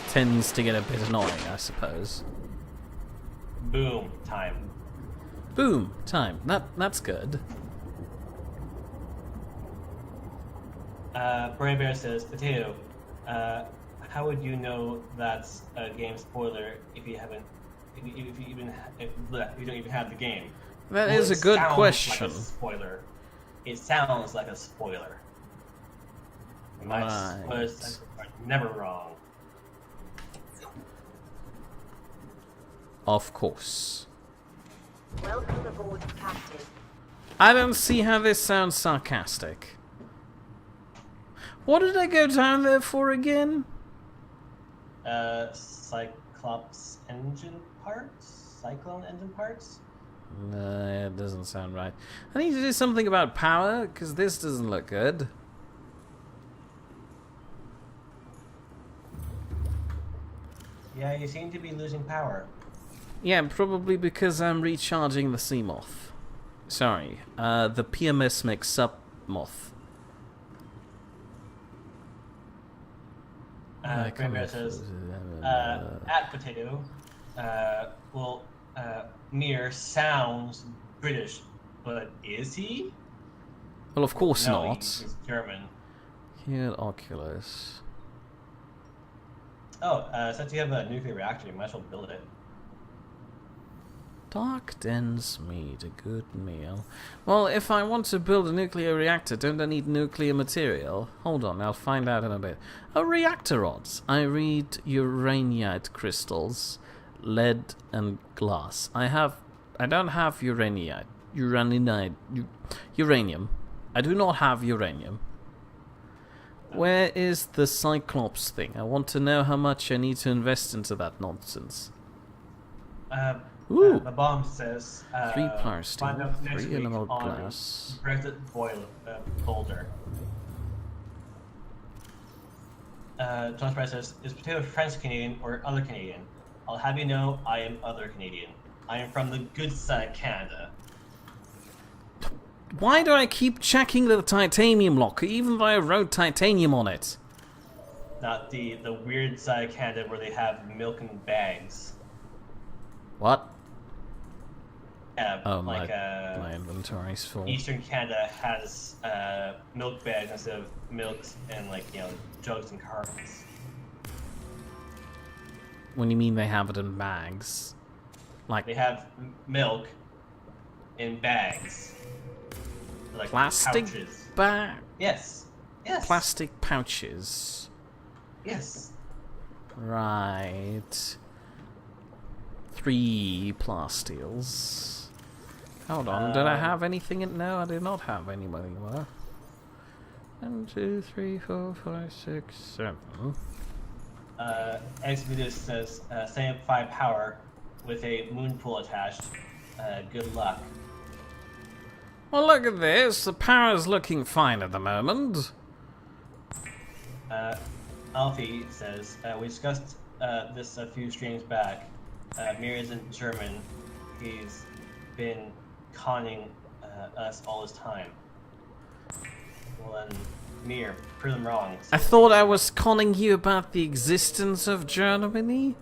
tends to get a bit annoying, I suppose. Boom time. Boom time. That's good. Brave Bear says, Potato, how would you know that's a game spoiler if you haven't, if you don't even have the game? That Well, is a it good sounds question. Like a spoiler. It sounds like a spoiler. My Right. spoilers are never wrong. Of course. Welcome aboard, Captain. I don't see how this sounds sarcastic. What did I go down there for again? Cyclops engine parts? Cyclone engine parts? No, it doesn't sound right. I need to do something about power, because this doesn't look good. Yeah, you seem to be losing power. Yeah, probably because I'm recharging the Seamoth. Sorry, the PMS makes Submoth. Brave Bear says, at Potato, Mir sounds British, but is he? Well, of course No, not. he's German. Here, Oculus. Oh, since you have a nuclear reactor, you might as well build it. Dark, dense meat, a good meal. Well, if I want to build a nuclear reactor, don't I need nuclear material? Hold on, I'll find out in a bit. Oh, reactor rods. I read uraninite crystals, lead and glass. I don't have uranium. I do not have uranium. Where is the Cyclops thing? I want to know how much I need to invest into that nonsense. Ooh. The bomb says, 3 power steel, find out next 3 week emerald on glass. Brexit Boulder. John Price says, is Potato French Canadian or other Canadian? I'll have you know, I am other Canadian. I am from the good side of Canada. Why do I keep checking the titanium locker, even though I wrote titanium on it? Not the weird side of Canada where they have milk in bags. What? Yeah, Oh, like my inventory's full. Eastern Canada has milk bags instead of milks and jugs and cartons. When you mean they have it in bags? Like They have milk in bags. Like plastic pouches. bag? Yes. Yes. Plastic pouches. Yes. Right. 3 plastiles. Hold on, did I have anything in? No, I did not have any money. 1, 2, 3, 4, 5, 6, 7. Xvideo says, setting up 5 power with a moon pool attached. Good luck. Well, look at this. The power's looking fine at the moment. Alfie says, we discussed this a few streams back. Mir isn't German. He's been conning us all this time. Well then, Mir, prove them wrong. I thought I was conning you about the existence of Germany,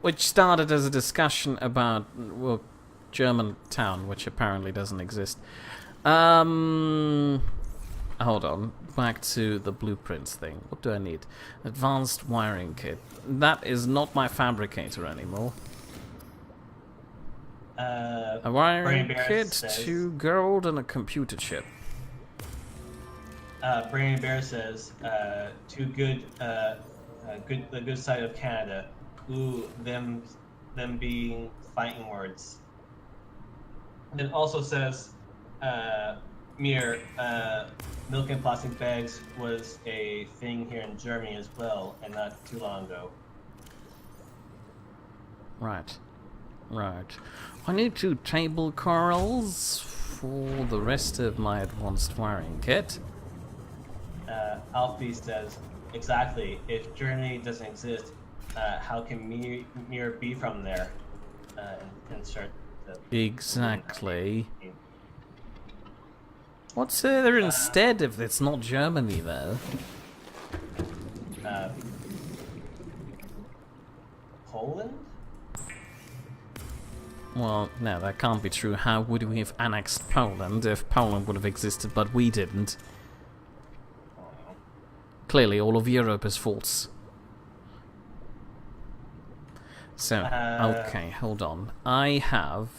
which started as a discussion about, well, German town, which apparently doesn't exist. hold on. Back to the blueprints thing. What do I need? Advanced wiring kit. That is not my fabricator anymore. A wiring kit, says, 2 gold, and a computer chip. Brainy Bear says, "Too good, the good side of Canada." Ooh, them being fighting words. And it also says, Mir, milk in plastic bags was a thing here in Germany as well, and not too long ago. Right. I need 2 table corals for the rest of my advanced wiring kit. Alfie says, exactly. If Germany doesn't exist, how can Mir be from there? Insert the... Exactly. What's there instead if it's not Germany, though? Poland? Well, no, that can't be true. How would we have annexed Poland if Poland would have existed, but we didn't? Clearly, all of Europe is false. So, okay, hold on. I have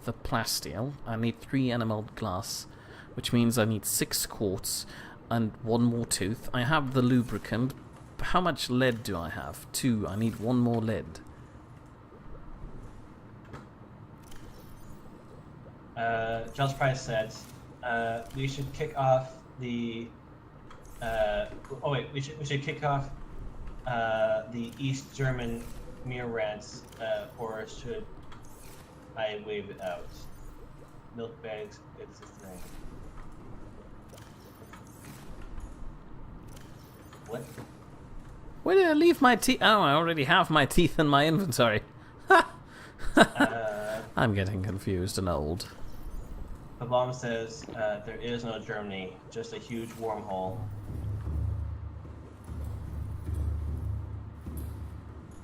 the plasteel. I need 3 enameled glass, which means I need 6 quartz and 1 more tooth. I have the lubricant. How much lead do I have? 2. I need 1 more lead. Just Price said, we should kick off the... we should kick off the East German Mir rants, or should I wave it out? Milk bags, it's a thing. What? Where did I leave my teeth? Oh, I already have my teeth in my inventory. I'm getting confused and old. The bomb says, there is no Germany, just a huge wormhole.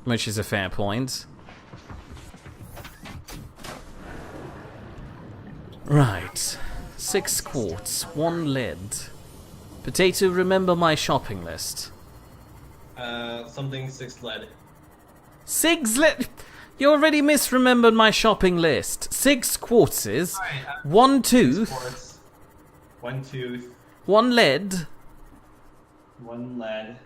Which is a fair point. Right. 6 quartz, 1 lead. Potato, remember my shopping list. Something 6 lead. 6 lead? You already misremembered my shopping list. 6 quartzes, 1 tooth, 1 tooth, 1 lead. 1 lead.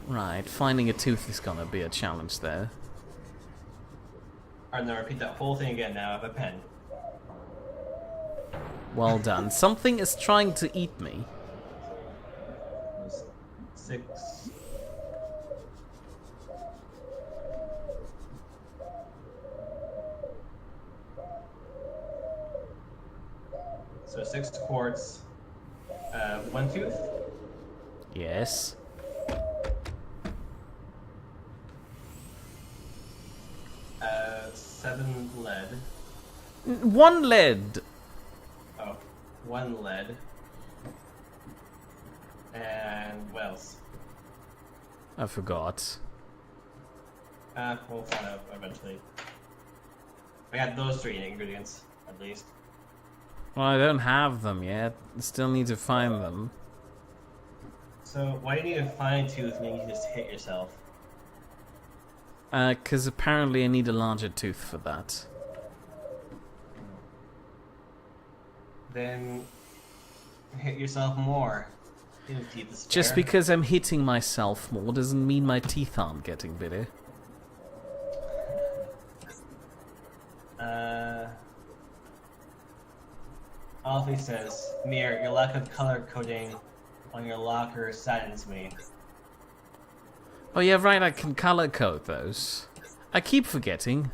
Right, finding a tooth is gonna be a challenge there. Alright, now repeat that whole thing again now. I have a pen. Well done. Something is trying to eat me. 6. So 6 quartz, 1 tooth, Yes. 7 lead. 1 lead. Oh, 1 lead. And what else? I forgot. We'll find out eventually. I got those 3 ingredients, at least. Well, I don't have them yet. Still need to find them. So, why do you need a fine tooth and then you just hit yourself? 'Cause apparently I need a larger tooth for that. Then hit yourself more. You have teeth to spare. Just because I'm hitting myself more doesn't mean my teeth aren't getting bigger. Alfie says, Mir, your lack of color coding on your locker saddens me. Oh yeah, right, I can color code those. I keep forgetting.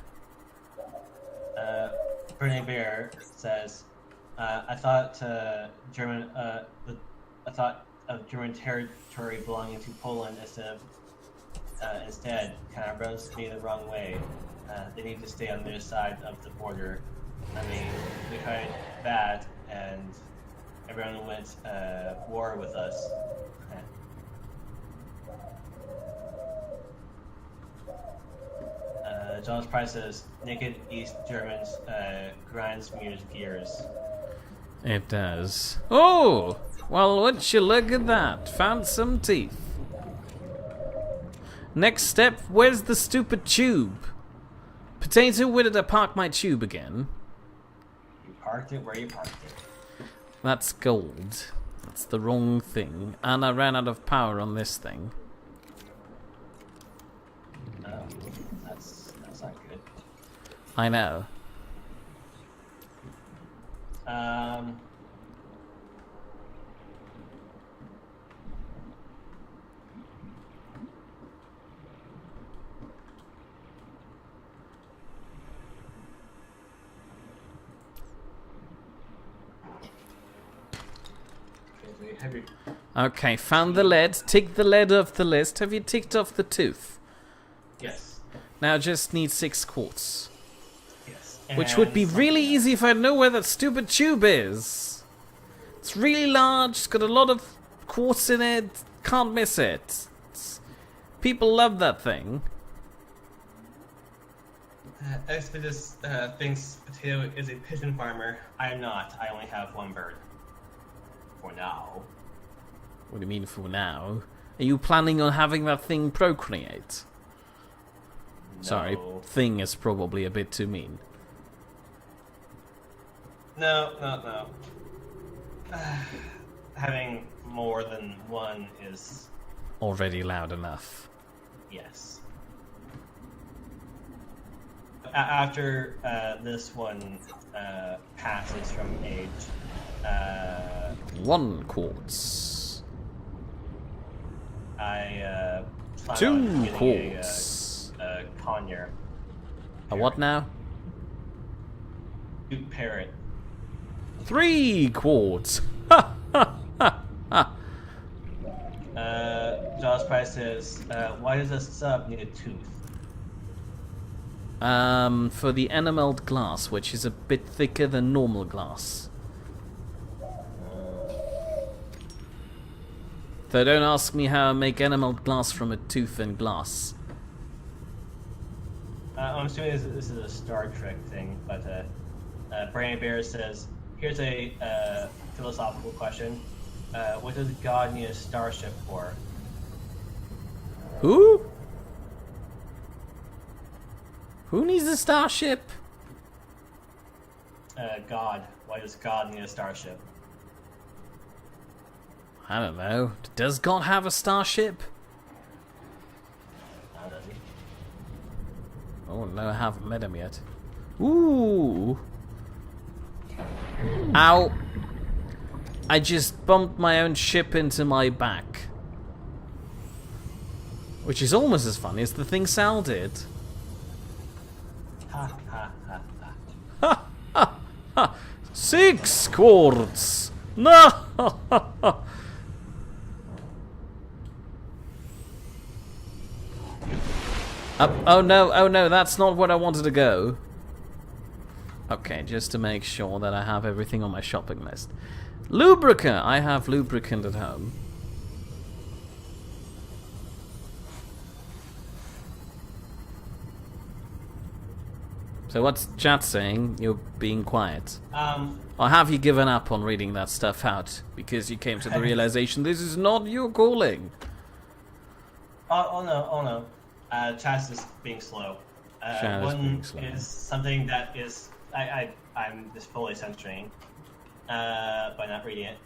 Bernie Bear says, I thought German, I thought of German territory belonging to Poland instead kind of rubs me the wrong way. They need to stay on their side of the border. I mean, we tried that, and everyone went war with us. John's Price says, naked East Germans grinds Mir's gears. It does. Oh! Well, would you look at that? Found some teeth. Next step, where's the stupid tube? Potato, where did I park my tube again? You parked it where you parked it. That's gold. That's the wrong thing. And I ran out of power on this thing. Oh, that's not good. I know. Okay, found the lead. Tick the lead off the list. Have you ticked off the tooth? Yes. Now just need 6 quartz. Yes. Which would be really easy if I know where that stupid tube is. It's really large, it's got a lot of quartz in it. Can't miss it. People love that thing. Expedus thinks Potato is a pigeon farmer. I am not. I only have 1 bird. For now. What do you mean for now? Are you planning on having that thing procreate? No. Sorry, thing is probably a bit too mean. No. Having more than 1 is... Already loud enough. Yes. After this one passes from age... 1 quartz. I plan 2 on getting quartz. a conure. A what now? Parrot. 3 quartz. Jaws Price says, why does a sub need a tooth? For the enameled glass, which is a bit thicker than normal glass. Though don't ask me how I make enameled glass from a tooth and glass. I'm assuming this is a Star Trek thing, but Brandy Bear says, here's a philosophical question. What does God need a starship for? Who? Who needs a starship? God. Why does God need a starship? I don't know. Does God have a starship? How does he? Oh no, I haven't met him yet. Ooh! Ow! I just bumped my own ship into my back. Which is almost as funny as the thing Sal did. Ha ha ha ha. Ha ha ha! 6 quartz! No! Oh no, that's not where I wanted to go. Okay, just to make sure that I have everything on my shopping list. Lubricant! I have lubricant at home. So what's chat saying? You're being quiet. Or have you given up on reading that stuff out because you came to the realization this is not your calling? Oh no. Chat's just being slow. One is something that is I'm just fully censoring by not reading it.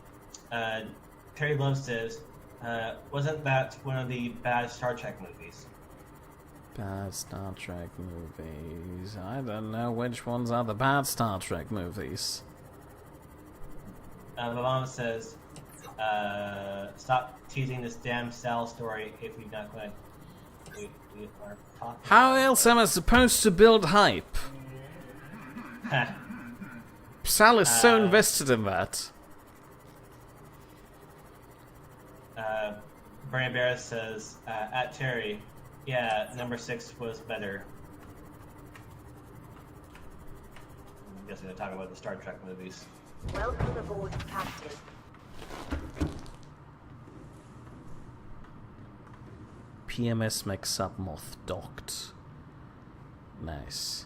Terry Love says, wasn't that one of the bad Star Trek movies? Bad Star Trek movies. I don't know which ones are the bad Star Trek movies. Mom says, stop teasing this damn Sal story if you're not going to... We are talking. How else am I supposed to build hype? Sal is so invested in that. Brian Barris says, at Terry, yeah, number 6 was better. I'm guessing they're talking about the Star Trek movies. Welcome aboard, Captain. PMS Submoth docked. Nice.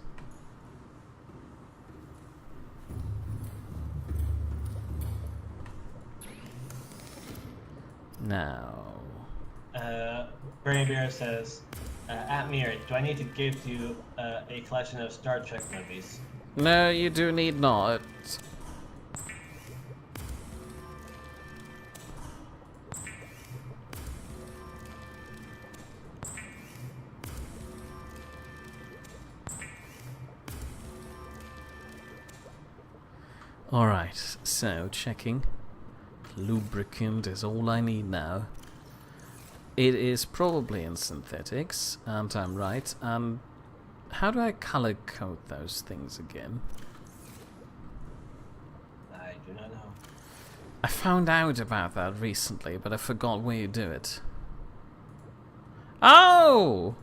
Now... Bernie Bear says, at Mir, do I need to give you a collection of Star Trek movies? No, you do need not. Alright, so checking. Lubricant is all I need now. It is probably in synthetics, and I'm right. How do I color code those things again? I do not know. I found out about that recently, but I forgot where you do it. Oh!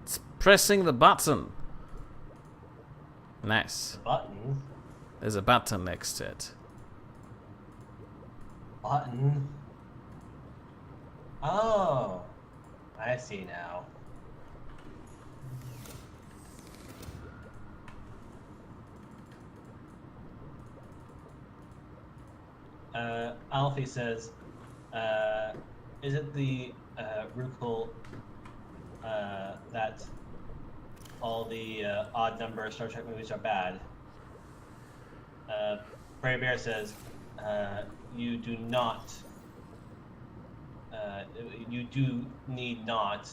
It's pressing the button. Nice. Button? There's a button next to it. Button? Oh, I see now. Alfie says, is it the Rukel that all the odd number Star Trek movies are bad? Brave Bear says, you do not. You do need not.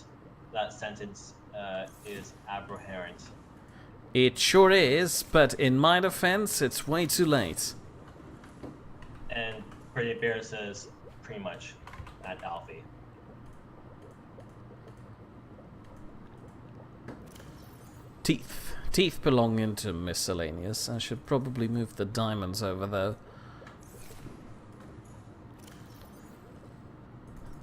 That sentence is aberrant. It sure is, but in my defense, it's way too late. And Pretty Bear says, pretty much, at Alfie. Teeth. Teeth belong into miscellaneous. I should probably move the diamonds over, though.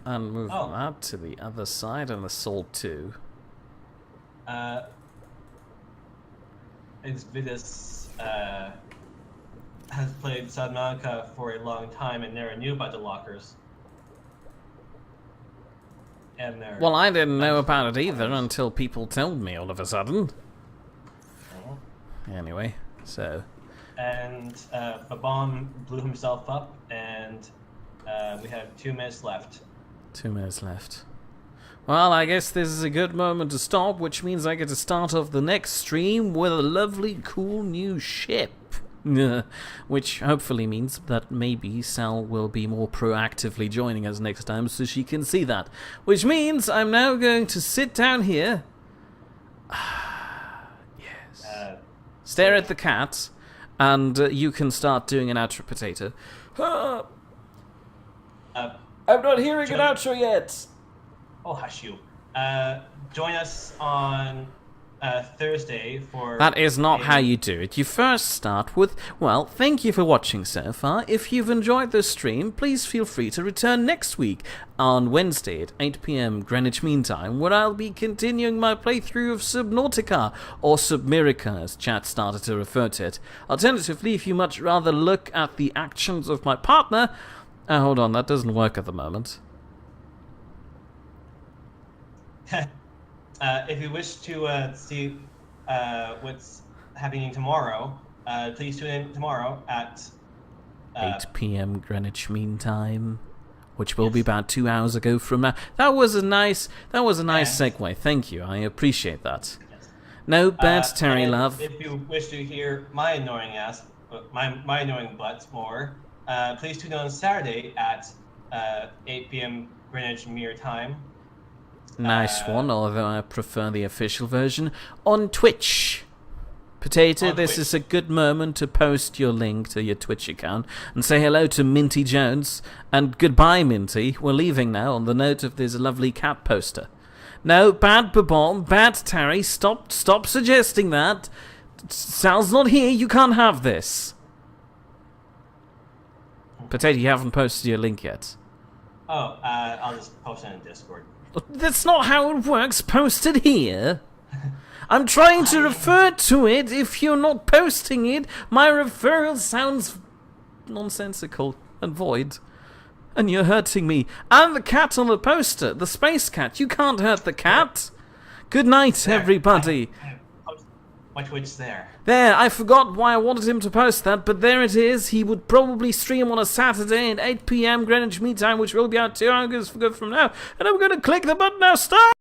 And move that to the other side, and the salt too. Exvidus has played Subnautica for a long time and never knew about the lockers. And well, I didn't know about it either until people told me all of a sudden. Anyway, so... And Babam blew himself up, and we have 2 minutes left. 2 minutes left. Well, I guess this is a good moment to stop, which means I get to start off the next stream with a lovely, cool new ship. Which hopefully means that maybe Sal will be more proactively joining us next time so she can see that. Which means I'm now going to sit down here. Yes. Stare at the cat, and you can start doing an outro potato. I'm not hearing an outro yet. Oh, hush you. Join us on Thursday for... That is not how you do it. You first start with, well, thank you for watching so far. If you've enjoyed this stream, please feel free to return next week on Wednesday at 8 PM Greenwich Mean Time, where I'll be continuing my playthrough of Subnautica, or Submirica as chat started to refer to it. Alternatively, if you much rather look at the actions of my partner... hold on, that doesn't work at the moment. If you wish to see what's happening tomorrow, please tune in tomorrow at 8 PM Greenwich Mean Time, which will be about 2 hours ago from now. That was a nice segue. Thank you. I appreciate that. Yes. No bad Terry love. If you wish to hear my annoying ass, my annoying butt more, please tune in on Saturday at 8 PM Greenwich Mean Time. Nice one, although I prefer the official version, on Twitch. Potato, this is a good moment to post your link to your Twitch account and say hello to Minty Jones, and goodbye, Minty. We're leaving now on the note of this lovely cat poster. No, bad Babon, bad Terry, stop suggesting that. Sal's not here, you can't have this. Potato, you haven't posted your link yet. Oh, I'll just post it in Discord. That's not how it works. Posted here. I'm trying to refer to it. If you're not posting it, my referral sounds nonsensical and void. And you're hurting me. And the cat on the poster, the space cat. You can't hurt the cat. Good night, everybody. I Which there? There, I forgot why I wanted him to post that, but there it is. He would probably stream on a Saturday at 8 p.m. Greenwich Mean Time, which will be out 2 hours from now. And I'm going to click the button now. Start!